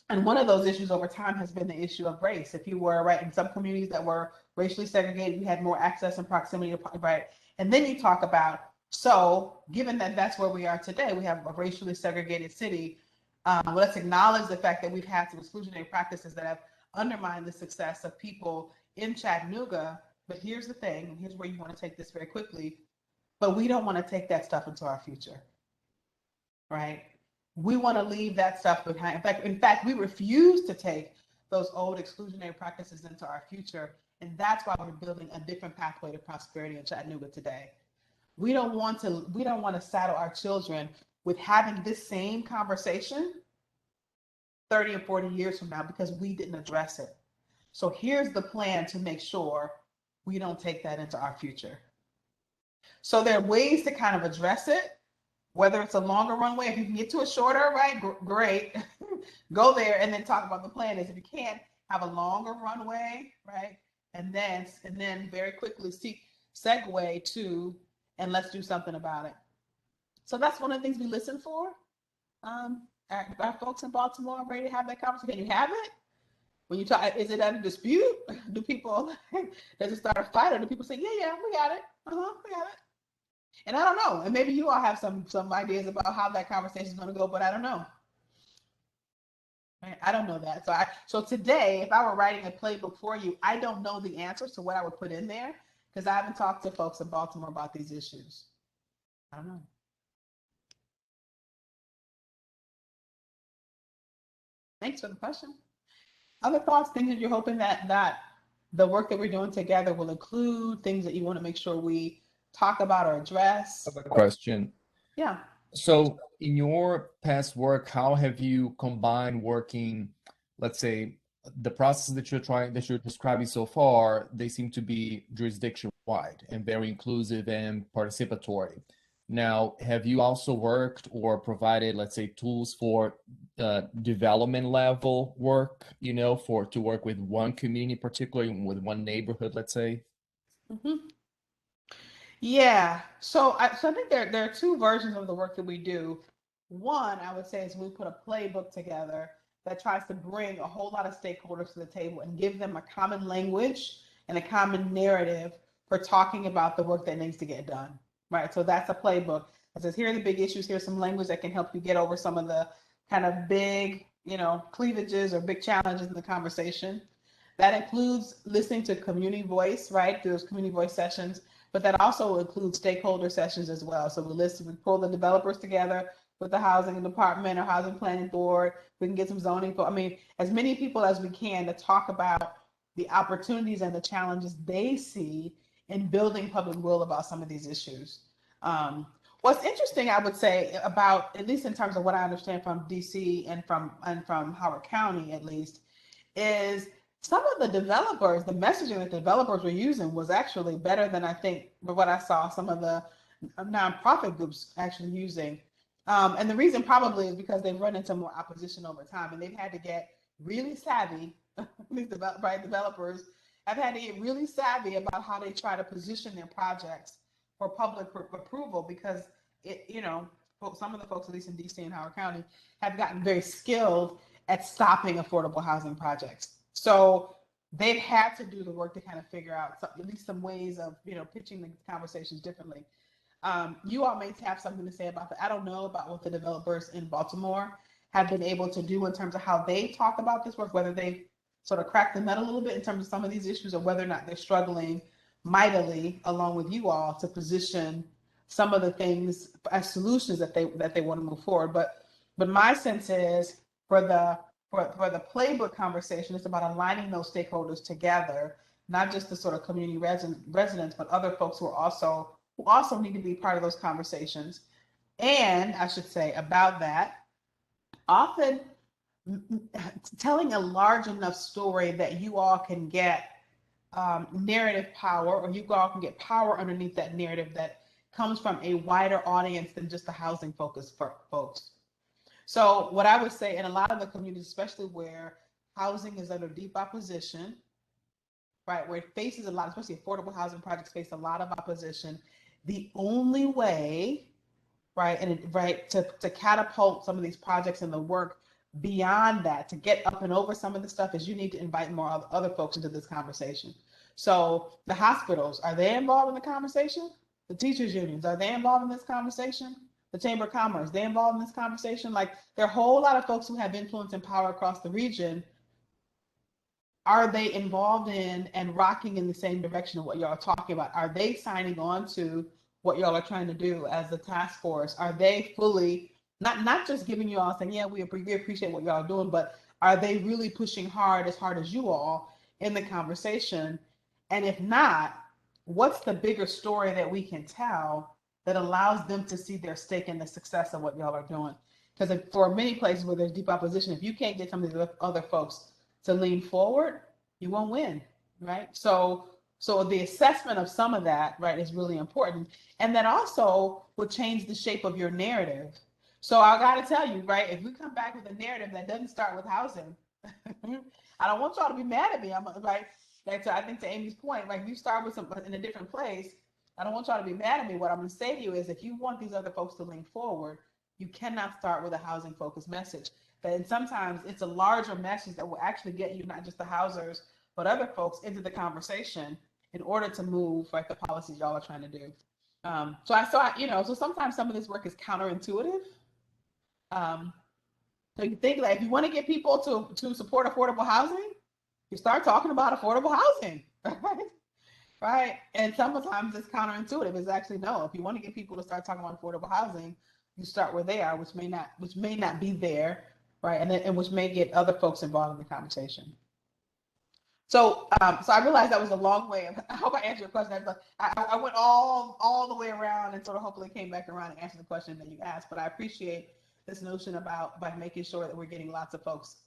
And one of those issues over time has been the issue of race. If you were, right, in some communities that were racially segregated, you had more access and proximity, right? And then you talk about, so given that that's where we are today, we have a racially segregated city. Let's acknowledge the fact that we've had some exclusionary practices that have undermined the success of people in Chattanooga. But here's the thing, and here's where you want to take this very quickly, but we don't want to take that stuff into our future, right? We want to leave that stuff behind. In fact, we refuse to take those old exclusionary practices into our future. And that's why we're building a different pathway to prosperity in Chattanooga today. We don't want to saddle our children with having this same conversation 30 or 40 years from now because we didn't address it. So here's the plan to make sure we don't take that into our future. So there are ways to kind of address it, whether it's a longer runway. If you can get to a shorter, right, great, go there and then talk about the plan. Is if you can't, have a longer runway, right, and then very quickly segue to, and let's do something about it. So that's one of the things we listen for. Our folks in Baltimore are ready to have that conversation. Can you have it? When you talk, is it under dispute? Do people, does it start a fight, or do people say, yeah, we got it, we got it? And I don't know, and maybe you all have some ideas about how that conversation is going to go, but I don't know. Right? I don't know that. So today, if I were writing a playbook for you, I don't know the answers to what I would put in there because I haven't talked to folks in Baltimore about these issues. I don't know. Thanks for the question. Other thoughts, things that you're hoping that the work that we're doing together will include, things that you want to make sure we talk about or address? I have a question. Yeah. So in your past work, how have you combined working, let's say, the process that you're describing so far, they seem to be jurisdiction-wide and very inclusive and participatory. Now, have you also worked or provided, let's say, tools for development level work, to work with one community, particularly with one neighborhood, let's say? Mm-hmm. Yeah, so I think there are two versions of the work that we do. One, I would say, is we put a playbook together that tries to bring a whole lot of stakeholders to the table and give them a common language and a common narrative for talking about the work that needs to get done, right? So that's a playbook that says, here are the big issues, here's some language that can help you get over some of the kind of big, cleavages or big challenges in the conversation. That includes listening to community voice, right? Those community voice sessions. But that also includes stakeholder sessions as well. So we pull the developers together with the housing department or housing planning board. We can get some zoning. As many people as we can to talk about the opportunities and the challenges they see in building public will about some of these issues. What's interesting, I would say, about, at least in terms of what I understand from DC and from Howard County, at least, is some of the developers, the messaging that developers were using was actually better than I think what I saw some of the nonprofit groups actually using. And the reason probably is because they've run into more opposition over time and they've had to get really savvy. These developers have had to get really savvy about how they try to position their projects for public approval because some of the folks, at least in DC and Howard County, have gotten very skilled at stopping affordable housing projects. So they've had to do the work to kind of figure out at least some ways of, pitching the conversations differently. You all may have something to say about that. I don't know about what the developers in Baltimore have been able to do in terms of how they talk about this work, whether they sort of cracked the nut a little bit in terms of some of these issues or whether or not they're struggling mightily along with you all to position some of the things as solutions that they want to move forward. But But my sense is for the playbook conversation, it's about aligning those stakeholders together, not just the sort of community residents, but other folks who also need to be part of those conversations. And I should say about that, often telling a large enough story that you all can get narrative power, or you all can get power underneath that narrative that comes from a wider audience than just the housing focused folks. So what I would say in a lot of the communities, especially where housing is under deep opposition, right, where it faces a lot, especially affordable housing projects face a lot of opposition, the only way, right, to catapult some of these projects and the work beyond that, to get up and over some of the stuff, is you need to invite more other folks into this conversation. So the hospitals, are they involved in the conversation? The teachers unions, are they involved in this conversation? The Chamber of Commerce, they involved in this conversation? Like, there are a whole lot of folks who have influence and power across the region. Are they involved in and rocking in the same direction of what y'all are talking about? Are they signing on to what y'all are trying to do as the task force? Are they fully, not just giving you all saying, yeah, we appreciate what y'all are doing, but are they really pushing hard as you all in the conversation? And if not, what's the bigger story that we can tell that allows them to see their stake in the success of what y'all are doing? Because for many places where there's deep opposition, if you can't get some of the other folks to lean forward, you won't win, right? So the assessment of some of that, right, is really important. And that also will change the shape of your narrative. So I got to tell you, right, if we come back with a narrative that doesn't start with housing, I don't want y'all to be mad at me. I'm right. So I think to Amy's point, like, you start with some in a different place. I don't want y'all to be mad at me. What I'm going to say to you is, if you want these other folks to lean forward, you cannot start with a housing focused message. And sometimes it's a larger message that will actually get you, not just the housers, but other folks into the conversation in order to move like the policies y'all are trying to do. So sometimes some of this work is counterintuitive. So you think, like, if you want to get people to support affordable housing, you start talking about affordable housing, right? And sometimes it's counterintuitive. It's actually, no, if you want to get people to start talking about affordable housing, you start where they are, which may not be there, right? And which may get other folks involved in the conversation. So I realized that was a long way. I hope I answered your question. I went all the way around and sort of hopefully came back around and answered the question that you asked. But I appreciate this notion about by making sure that we're getting lots of folks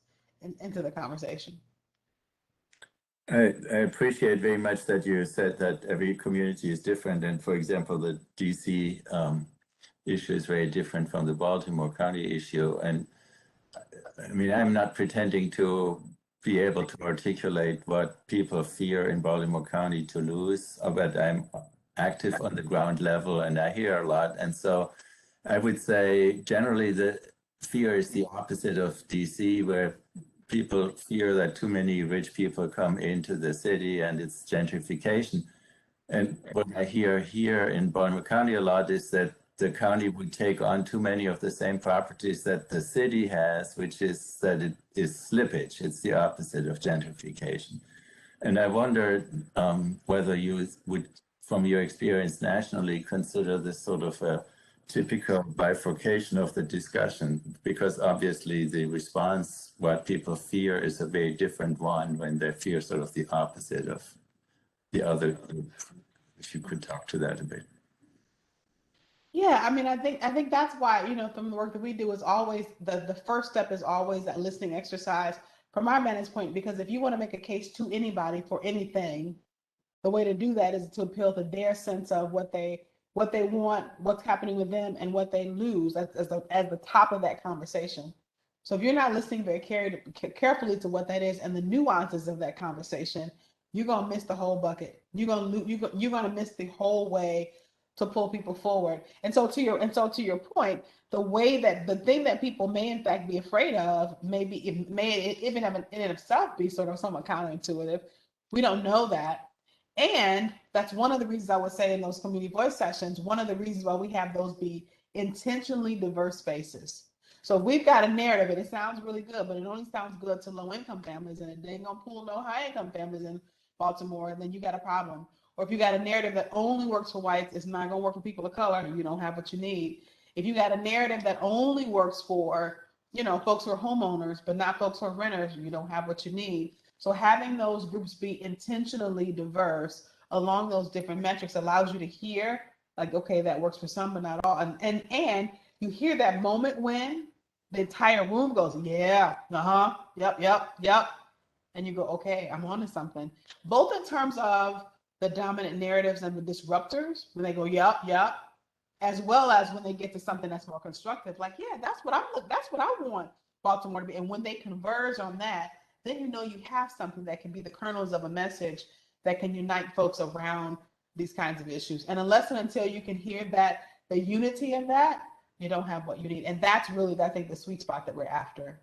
into the conversation. I appreciate very much that you said that every community is different. And for example, the DC issue is very different from the Baltimore County issue. And I mean, I'm not pretending to be able to articulate what people fear in Baltimore County to lose, but I'm active on the ground level and I hear a lot. And so I would say generally the fear is the opposite of DC, where people fear that too many rich people come into the city and it's gentrification. And what I hear here in Baltimore County a lot is that the county would take on too many of the same properties that the city has, which is that it is slippage. It's the opposite of gentrification. And I wonder whether you would, from your experience nationally, consider this sort of a typical bifurcation of the discussion, because obviously the response, what people fear, is a very different one when they fear sort of the opposite of the other group. If you could talk to that a bit. Yeah, I mean, I think that's why, from the work that we do, is always the first step is always that listening exercise from our vantage point, because if you want to make a case to anybody for anything, the way to do that is to appeal to their sense of what they want, what's happening with them, and what they lose as the top of that conversation. So if you're not listening very carefully to what that is and the nuances of that conversation, you're gonna miss the whole bucket. You're gonna miss the whole way to pull people forward. And so to your point, the thing that people may in fact be afraid of may even have in and of itself be sort of somewhat counterintuitive. We don't know that. And that's one of the reasons I would say in those community voice sessions, one of the reasons why we have those be intentionally diverse spaces. So we've got a narrative and it sounds really good, but it only sounds good to low income families, and it ain't gonna pull no high income families in Baltimore, and then you got a problem. Or if you got a narrative that only works for whites, it's not gonna work for people of color, and you don't have what you need. If you got a narrative that only works for, you know, folks who are homeowners, but not folks who are renters, you don't have what you need. So having those groups be intentionally diverse along those different metrics allows you to hear, like, okay, that works for some, but not all. And you hear that moment when the entire room goes, yeah, yep. And you go, okay, I'm on to something. Both in terms of the dominant narratives and the disruptors, when they go, yep, as well as when they get to something that's more constructive, like, yeah, that's what I want Baltimore to be. And when they converge on that, then you know you have something that can be the kernels of a message that can unite folks around these kinds of issues. And unless and until you can hear that, the unity of that, you don't have what you need. And that's really, I think, the sweet spot that we're after.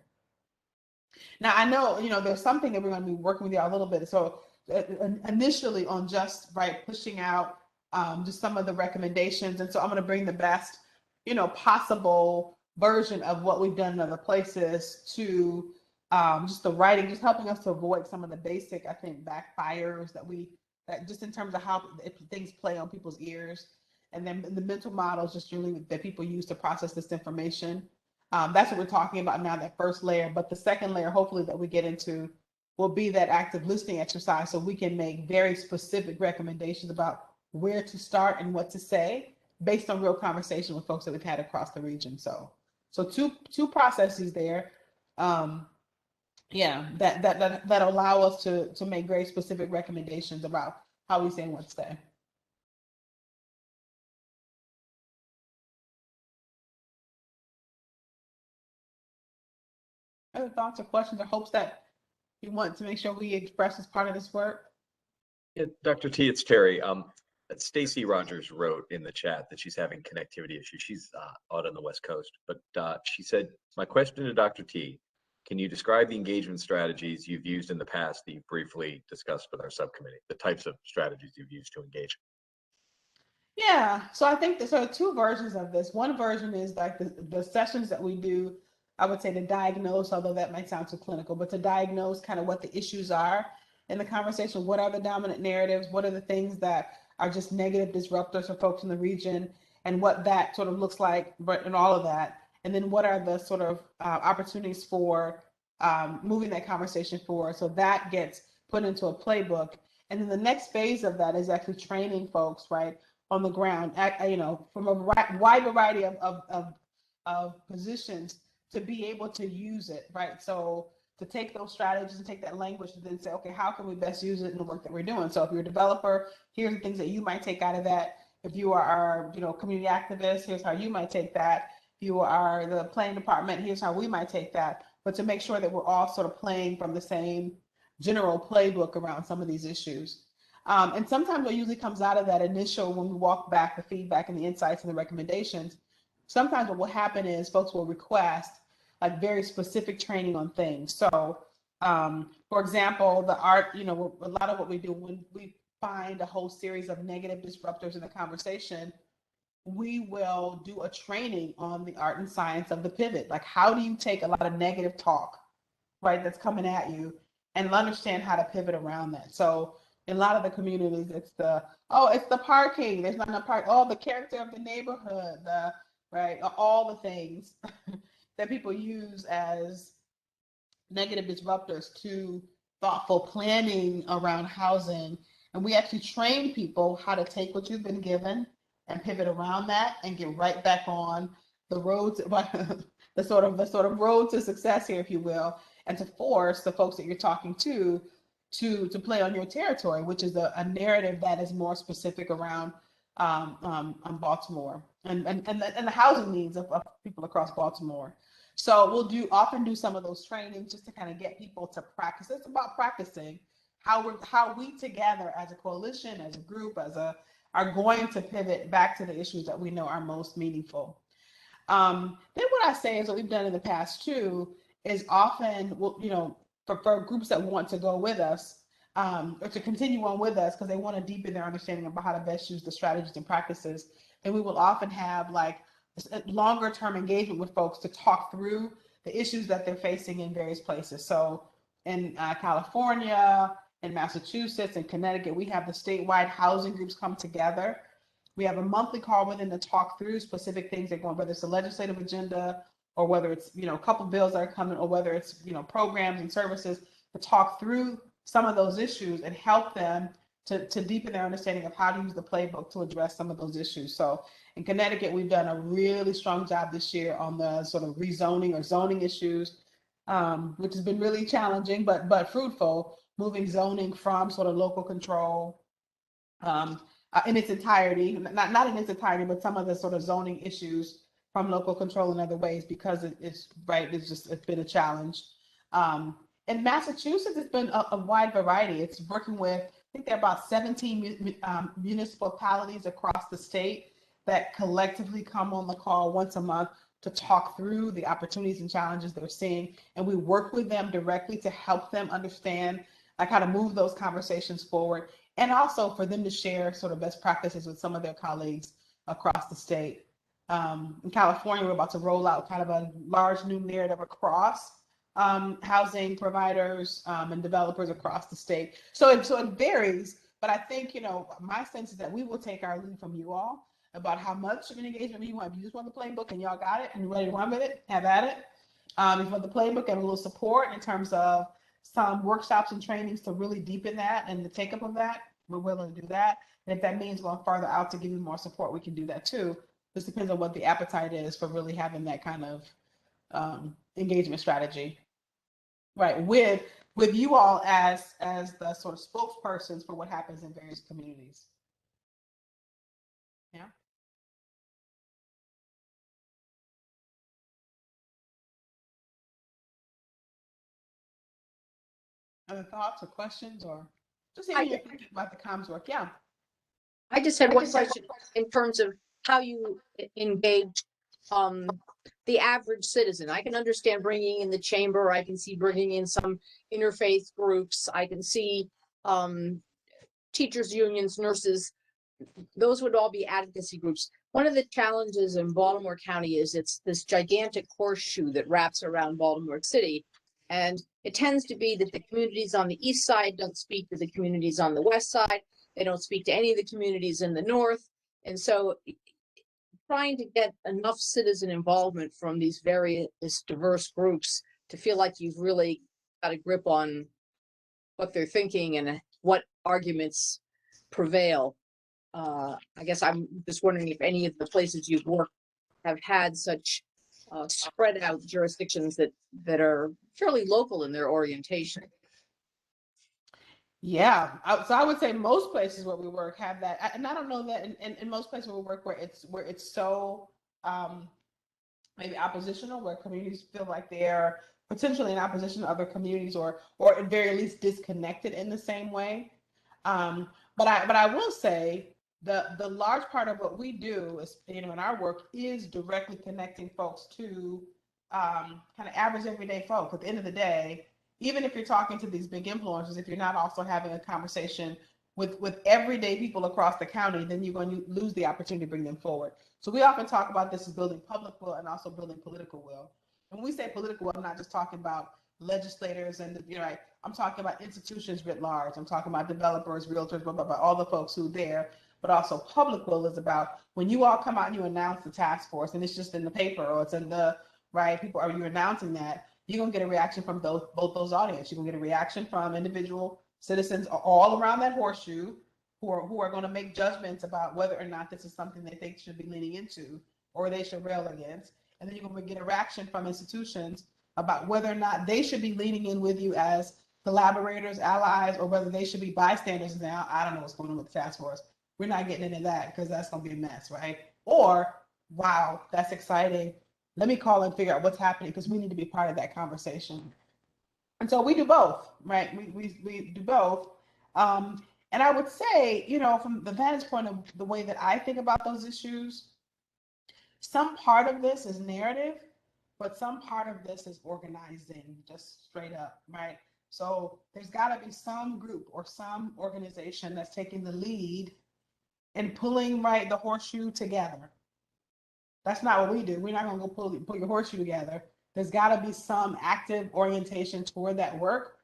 Now, I know, you know, there's something that we're going to be working with you a little bit. So initially on just pushing out just some of the recommendations. And so I'm going to bring the best, you know, possible version of what we've done in other places to just the writing, just helping us to avoid some of the basic, I think, backfires that just in terms of how things play on people's ears. And then the mental models just really that people use to process this information. That's what we're talking about now, that first layer. But the second layer, hopefully, that we get into will be that active listening exercise so we can make very specific recommendations about where to start and what to say based on real conversation with folks that we've had across the region. So two processes there. That allow us to make very specific recommendations about how we say and what to say. Other thoughts or questions or hopes that you want to make sure we express as part of this work? Yeah, Dr. T, it's Terry. Stacy Rodgers wrote in the chat that she's having connectivity issues. She's out on the West Coast, but she said, my question to Dr. T, can you describe the engagement strategies you've used in the past that you've briefly discussed with our subcommittee, the types of strategies you've used to engage? Yeah, so I think there's two versions of this. One version is like the sessions that we do, I would say, to diagnose, although that might sound too clinical, but to diagnose kind of what the issues are in the conversation. What are the dominant narratives? What are the things that are just negative disruptors for folks in the region, and what that sort of looks like, but in all of that. And then what are the sort of opportunities for moving that conversation forward? So that gets put into a playbook. And then the next phase of that is actually training folks, right, on the ground, you know, from a wide variety of positions to be able to use it, right? So to take those strategies and take that language and then say, okay, how can we best use it in the work that we're doing? So if you're a developer, here's the things that you might take out of that. If you are our, you know, community activist, here's how you might take that. If you are the planning department, here's how we might take that. But to make sure that we're all sort of playing from the same general playbook around some of these issues. And sometimes what usually comes out of that initial, when we walk back the feedback and the insights and the recommendations, sometimes what will happen is folks will request like very specific training on things. So, for example, the art, you know, a lot of what we do when we find a whole series of negative disruptors in the conversation, we will do a training on the art and science of the pivot. Like, how do you take a lot of negative talk, right, that's coming at you, and understand how to pivot around that? So in a lot of the communities, it's the parking, there's not enough park, the character of the neighborhood, all the things that people use as negative disruptors to thoughtful planning around housing. And we actually train people how to take what you've been given and pivot around that and get right back on the road to the sort of road to success here, if you will, and to force the folks that you're talking to play on your territory, which is a narrative that is more specific around Baltimore and the housing needs of people across Baltimore. So we'll often do some of those trainings just to kind of get people to practice. It's about practicing how we together as a coalition, as a group, are going to pivot back to the issues that we know are most meaningful. Then what I say is what we've done in the past too is often, you know, for groups that want to go with us or to continue on with us because they want to deepen their understanding about how to best use the strategies and practices, then we will often have like longer term engagement with folks to talk through the issues that they're facing in various places. So in California, in Massachusetts, and Connecticut, we have the statewide housing groups come together We have a monthly call with them to talk through specific things that go on, whether it's a legislative agenda or whether it's, a couple bills that are coming, or whether it's, programs and services, to talk through some of those issues and help them to deepen their understanding of how to use the playbook to address some of those issues. So in Connecticut, we've done a really strong job this year on the sort of rezoning or zoning issues, which has been really challenging, but fruitful, moving zoning from sort of local control in its entirety, not in its entirety, but some of the sort of zoning issues from local control in other ways, because it's been a challenge. In Massachusetts, it's been a wide variety. It's working with, I think there are about 17 municipalities across the state that collectively come on the call once a month to talk through the opportunities and challenges they're seeing. And we work with them directly to help them understand how to move those conversations forward, and also for them to share sort of best practices with some of their colleagues across the state. In California, we're about to roll out kind of a large new narrative across housing providers and developers across the state. So it varies, but I think, my sense is that we will take our lead from you all about how much of an engagement you want. If you just want the playbook and y'all got it and you're ready to run with it, have at it. If you want the playbook and a little support in terms of some workshops and trainings to really deepen that and the take up of that, we're willing to do that. And if that means going farther out to give you more support, we can do that too. This depends on what the appetite is for really having that kind of engagement strategy, right? With you all as the sort of spokespersons for what happens in various communities. Yeah. Other thoughts or questions, or just hearing you thinking about the comms work? Yeah. I just had one question in terms of how you engage the average citizen. I can understand bringing in the chamber. I can see bringing in some interfaith groups. I can see teachers unions, nurses. Those would all be advocacy groups. One of the challenges in Baltimore County is it's this gigantic horseshoe that wraps around Baltimore City. And it tends to be that the communities on the east side don't speak to the communities on the west side. They don't speak to any of the communities in the north. And so trying to get enough citizen involvement from these various diverse groups to feel like you've really got a grip on what they're thinking and what arguments prevail. I guess I'm just wondering if any of the places you've worked have had such spread out jurisdictions that are fairly local in their orientation. Yeah, so I would say most places where we work have that, and I don't know that in most places where we work where it's so maybe oppositional, where communities feel like they're potentially in opposition to other communities, or at very least disconnected in the same way. But I will say the large part of what we do is, in our work, is directly connecting folks to kind of average everyday folk. At the end of the day, even if you're talking to these big influencers, if you're not also having a conversation with everyday people across the county, then you're going to lose the opportunity to bring them forward. So we often talk about this as building public will and also building political will. When we say political will, I'm not just talking about legislators and I'm talking about institutions writ large. I'm talking about developers, realtors, blah, blah, blah, all the folks who are there. But also public will is about when you all come out and you announce the task force, and it's just in the paper or it's in the people, are you announcing that? You're going to get a reaction from both those audience. You're going to get a reaction from individual citizens all around that horseshoe who are going to make judgments about whether or not this is something they think should be leaning into or they should rail against. And then you're going to get a reaction from institutions about whether or not they should be leaning in with you as collaborators, allies, or whether they should be bystanders. Now, I don't know what's going on with the task force. We're not getting into that because that's going to be a mess, right? Or, wow, that's exciting. Let me call and figure out what's happening because we need to be part of that conversation. And so we do both, right? We do both. And I would say, from the vantage point of the way that I think about those issues, some part of this is narrative, but some part of this is organizing, just straight up, right? So there's got to be some group or some organization that's taking the lead and pulling, the horseshoe together. That's not what we do. We're not going to go pull your horseshoe together. There's got to be some active orientation toward that work.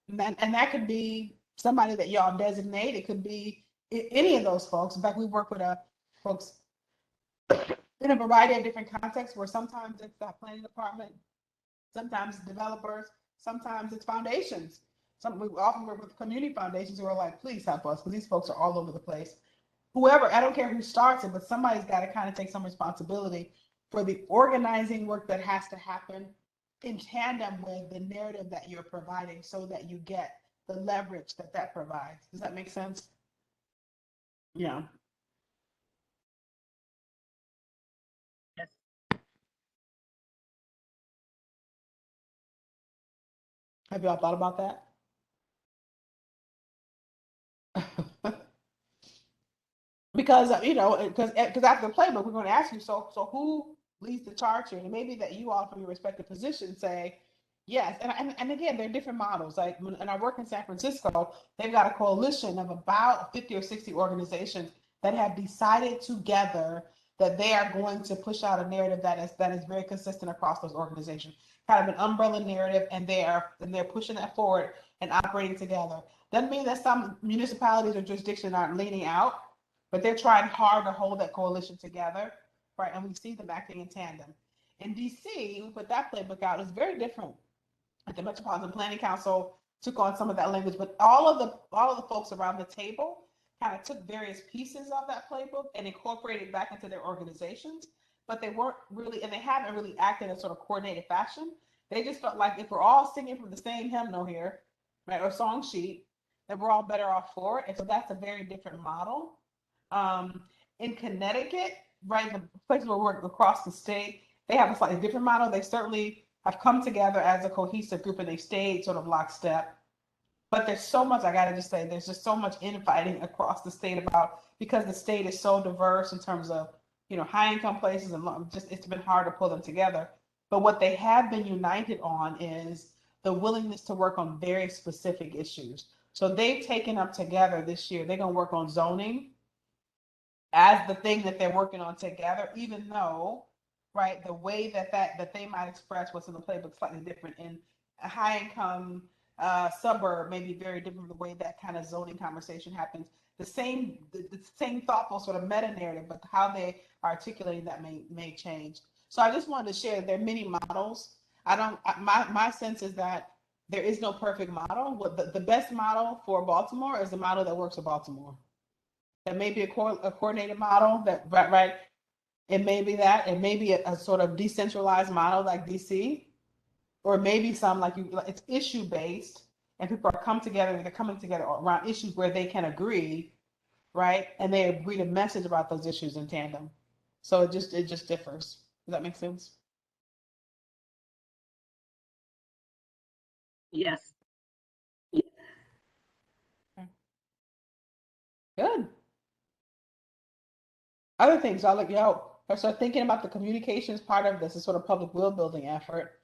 And that could be somebody that y'all designate. It could be any of those folks. In fact, we work with a folks in a variety of different contexts, where sometimes it's the planning department, sometimes developers, sometimes it's foundations. We often work with community foundations who are like, please help us, because these folks are all over the place. Whoever, I don't care who starts it, but somebody's got to kind of take some responsibility for the organizing work that has to happen in tandem with the narrative that you're providing, so that you get the leverage that provides. Does that make sense? Yeah. Yes. Have y'all thought about that? Because because after the playbook, we're going to ask you, so who leads the charge here? And maybe that you all, from your respective positions, say yes. And again, there are different models. Like when I work in San Francisco, they've got a coalition of about 50 or 60 organizations that have decided together that they are going to push out a narrative that is very consistent across those organizations, kind of an umbrella narrative, and they're pushing that forward and operating together. Doesn't mean that some municipalities or jurisdictions aren't leaning out, but they're trying hard to hold that coalition together, right? And we see them acting in tandem. In DC, we put that playbook out. It's very different. The Metropolitan Planning Council took on some of that language, but all of the folks around the table kind of took various pieces of that playbook and incorporated back into their organizations, but they weren't really, and they haven't really acted in a sort of coordinated fashion. They just felt like if we're all singing from the same hymnal here, right, or song sheet, then we're all better off for it. And so that's a very different model. In Connecticut, right, the places where we work across the state, they have a slightly different model. They certainly have come together as a cohesive group, and they stayed sort of lockstep. But there's so much, I gotta just say, there's just so much infighting across the state because the state is so diverse in terms of, high income places, and it's been hard to pull them together. But what they have been united on is the willingness to work on very specific issues. So they've taken up together this year, they're gonna work on zoning as the thing that they're working on together, even though, right, the way that they might express what's in the playbook slightly different. In a high income suburb may be very different from the way that kind of zoning conversation happens. The same thoughtful sort of meta narrative, but how they are articulating that may change. So I just wanted to share there are many models. My sense is that there is no perfect model. The best model for Baltimore is the model that works for Baltimore. That may be a coordinated model that, right? It may be that. It may be a sort of decentralized model like DC, or maybe some it's issue based, and people are coming together around issues where they can agree, right? And they agree to message about those issues in tandem. So it just differs. Does that make sense? Yes. Good. Other things I'll let you out. So thinking about the communications part of this is sort of public will building effort.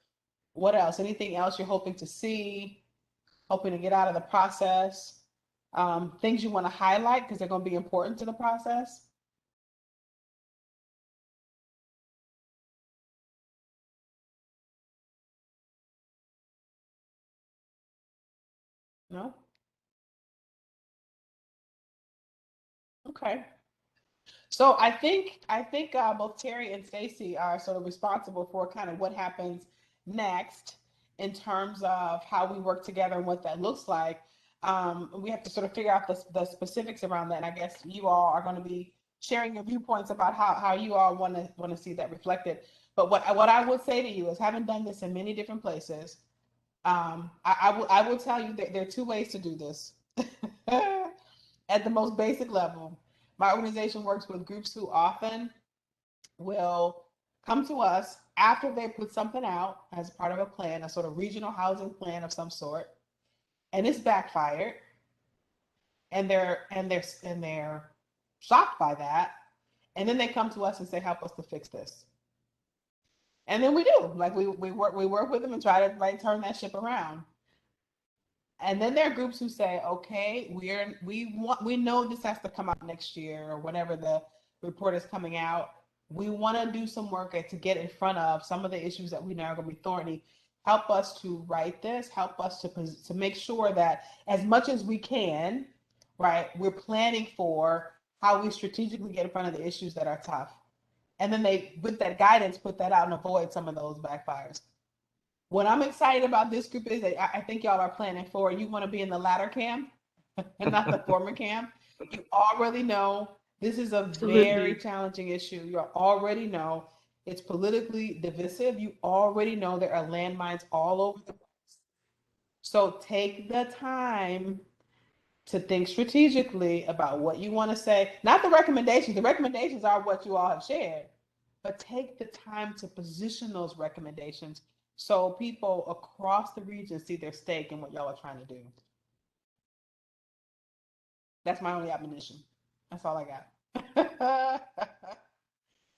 What else? Anything else you're hoping to see, hoping to get out of the process? Things you want to highlight because they're going to be important to the process? No? Okay. So I think both Terry and Stacy are sort of responsible for kind of what happens next in terms of how we work together and what that looks like. We have to sort of figure out the specifics around that. And I guess you all are going to be sharing your viewpoints about how you all want to see that reflected. But what I would say to you is, having done this in many different places, I will tell you that there are two ways to do this. At the most basic level, my organization works with groups who often will come to us after they put something out as part of a plan, a sort of regional housing plan of some sort, and it's backfired, and they're shocked by that, and then they come to us and say, help us to fix this. And then we do, we work with them and try to turn that ship around. And then there are groups who say, okay, we know this has to come out next year, or whenever the report is coming out. We want to do some work to get in front of some of the issues that we know are going to be thorny. Help us to write this, help us to make sure that as much as we can, right, we're planning for how we strategically get in front of the issues that are tough. And then they, with that guidance, put that out and avoid some of those backfires. What I'm excited about this group is that I think y'all are planning for, you want to be in the latter camp and not the former camp. You already know this is a very challenging issue. You already know it's politically divisive. You already know there are landmines all over the place. So take the time to think strategically about what you want to say. Not the recommendations. The recommendations are what you all have shared, but take the time to position those recommendations so people across the region see their stake in what y'all are trying to do. That's my only admonition. That's all I got.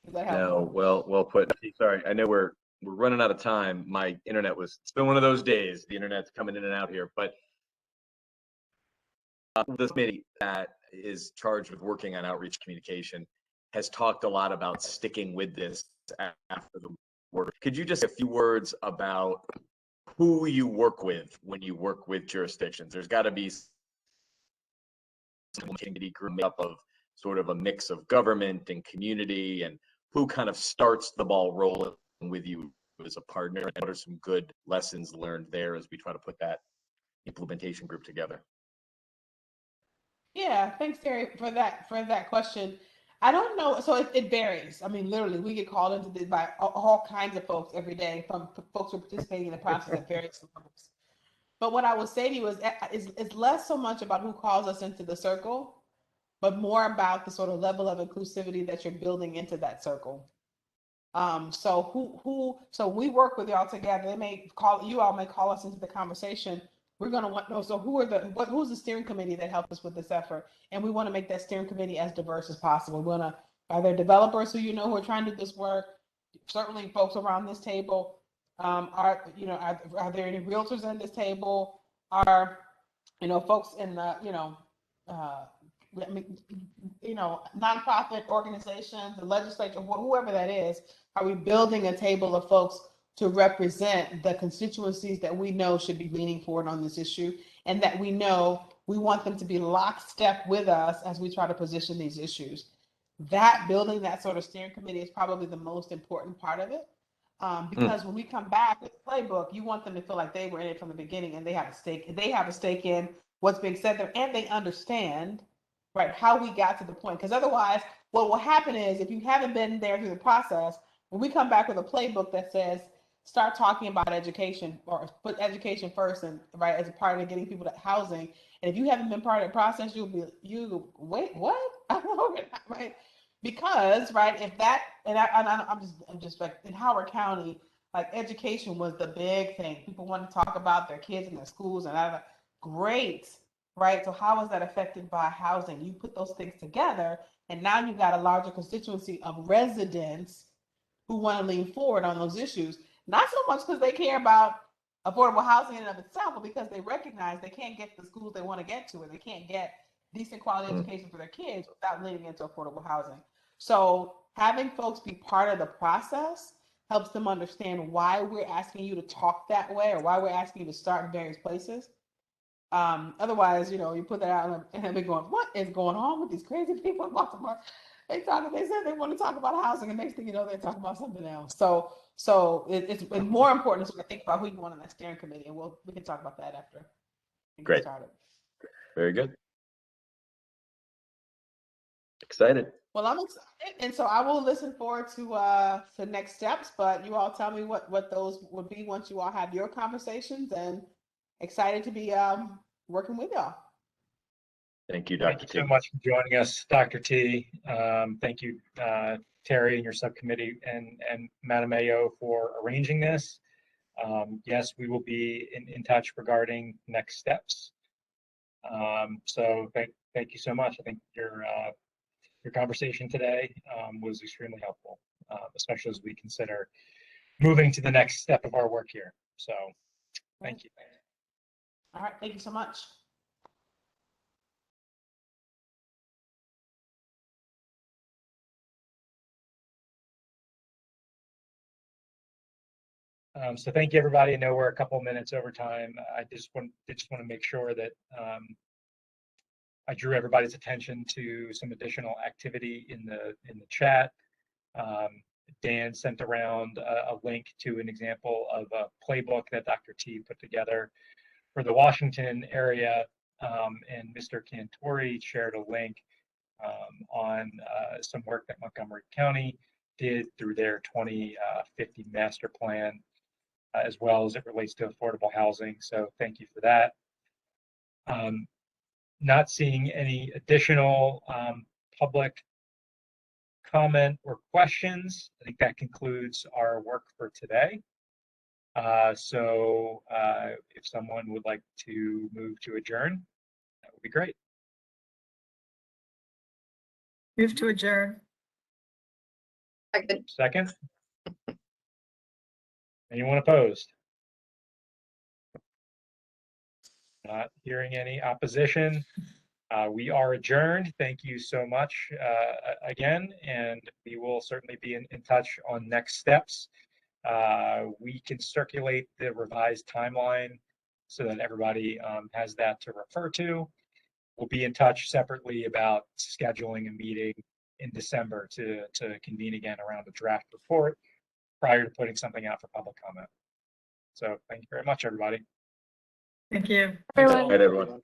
Is that helpful? No, well put. Sorry, I know we're running out of time. My internet it's been one of those days. The internet's coming in and out here, but this committee that is charged with working on outreach communication has talked a lot about sticking with this after the work. Could you just say a few words about who you work with when you work with jurisdictions? There's got to be some committee group made up of sort of a mix of government and community, and who kind of starts the ball rolling with you as a partner, and what are some good lessons learned there as we try to put that implementation group together? Yeah, thanks, Terry, for that question. I don't know. So it varies. I mean, literally, we get called into this by all kinds of folks every day, from folks who are participating in the process at various levels. But what I would say to you is it's less so much about who calls us into the circle, but more about the sort of level of inclusivity that you're building into that circle. So we work with y'all together. You all may call us into the conversation. We're going to want to know, so who's the steering committee that helped us with this effort? And we want to make that steering committee as diverse as possible. Are there developers who who are trying to do this work? Certainly folks around this table. Are there any realtors at this table? Are, folks in the, nonprofit organizations, the legislature, whoever that is, are we building a table of folks to represent the constituencies that we know should be leaning forward on this issue, and that we know we want them to be lockstep with us as we try to position these issues? That building that sort of steering committee is probably the most important part of it. Because when we come back with the playbook, you want them to feel like they were in it from the beginning and they have a stake. They have a stake in what's being said there, and they understand, right, how we got to the point. Because otherwise, what will happen is, if you haven't been there through the process, when we come back with a playbook that says, start talking about education, or put education first, and right, as a part of getting people to housing, and if you haven't been part of the process, wait, what? Right? Because, right, if that, and I'm just like, in Howard County, like, education was the big thing. People want to talk about their kids and their schools, and I great, right? So how is that affected by housing? You put those things together, and now you've got a larger constituency of residents who want to lean forward on those issues, not so much because they care about affordable housing in and of itself, but because they recognize they can't get the schools they want to get to, or they can't get decent quality education for their kids without leaning into affordable housing. So having folks be part of the process helps them understand why we're asking you to talk that way, or why we're asking you to start in various places. Otherwise, you put that out and they're going, what is going on with these crazy people in Baltimore? They said they want to talk about housing, and next thing you know, they're talking about something else. So it's more important to think about who you want on that steering committee, and we can talk about that after we get started. Very good. Excited. Well, I'm excited, and so I will listen forward to next steps. But you all tell me what those would be once you all have your conversations, and excited to be working with y'all. Thank you, Dr. Thank you so much for joining us, Dr. T. Thank you, Terry, and your subcommittee, and Madam Mayo, for arranging this. Yes, we will be in touch regarding next steps. So thank you so much. I think your conversation today was extremely helpful, especially as we consider moving to the next step of our work here. So thank you. All right, thank you so much. So thank you, everybody. I know we're a couple minutes over time. I just want to make sure that I drew everybody's attention to some additional activity in the chat. Dan sent around a link to an example of a playbook that Dr. T put together for the Washington area, and Mr. Cantori shared a link on some work that Montgomery County did through their 2050 master plan, as well as it relates to affordable housing. So thank you for that. Not seeing any additional public comment or questions. I think that concludes our work for today. So if someone would like to move to adjourn, that would be great. Move to adjourn. Second. Anyone opposed? Not hearing any opposition. We are adjourned. Thank you so much again, and we will certainly be in touch on next steps. We can circulate the revised timeline so that everybody has that to refer to. We'll be in touch separately about scheduling a meeting in December to convene again around the draft report prior to putting something out for public comment. So thank you very much, everybody. Thank you. Good night, everyone.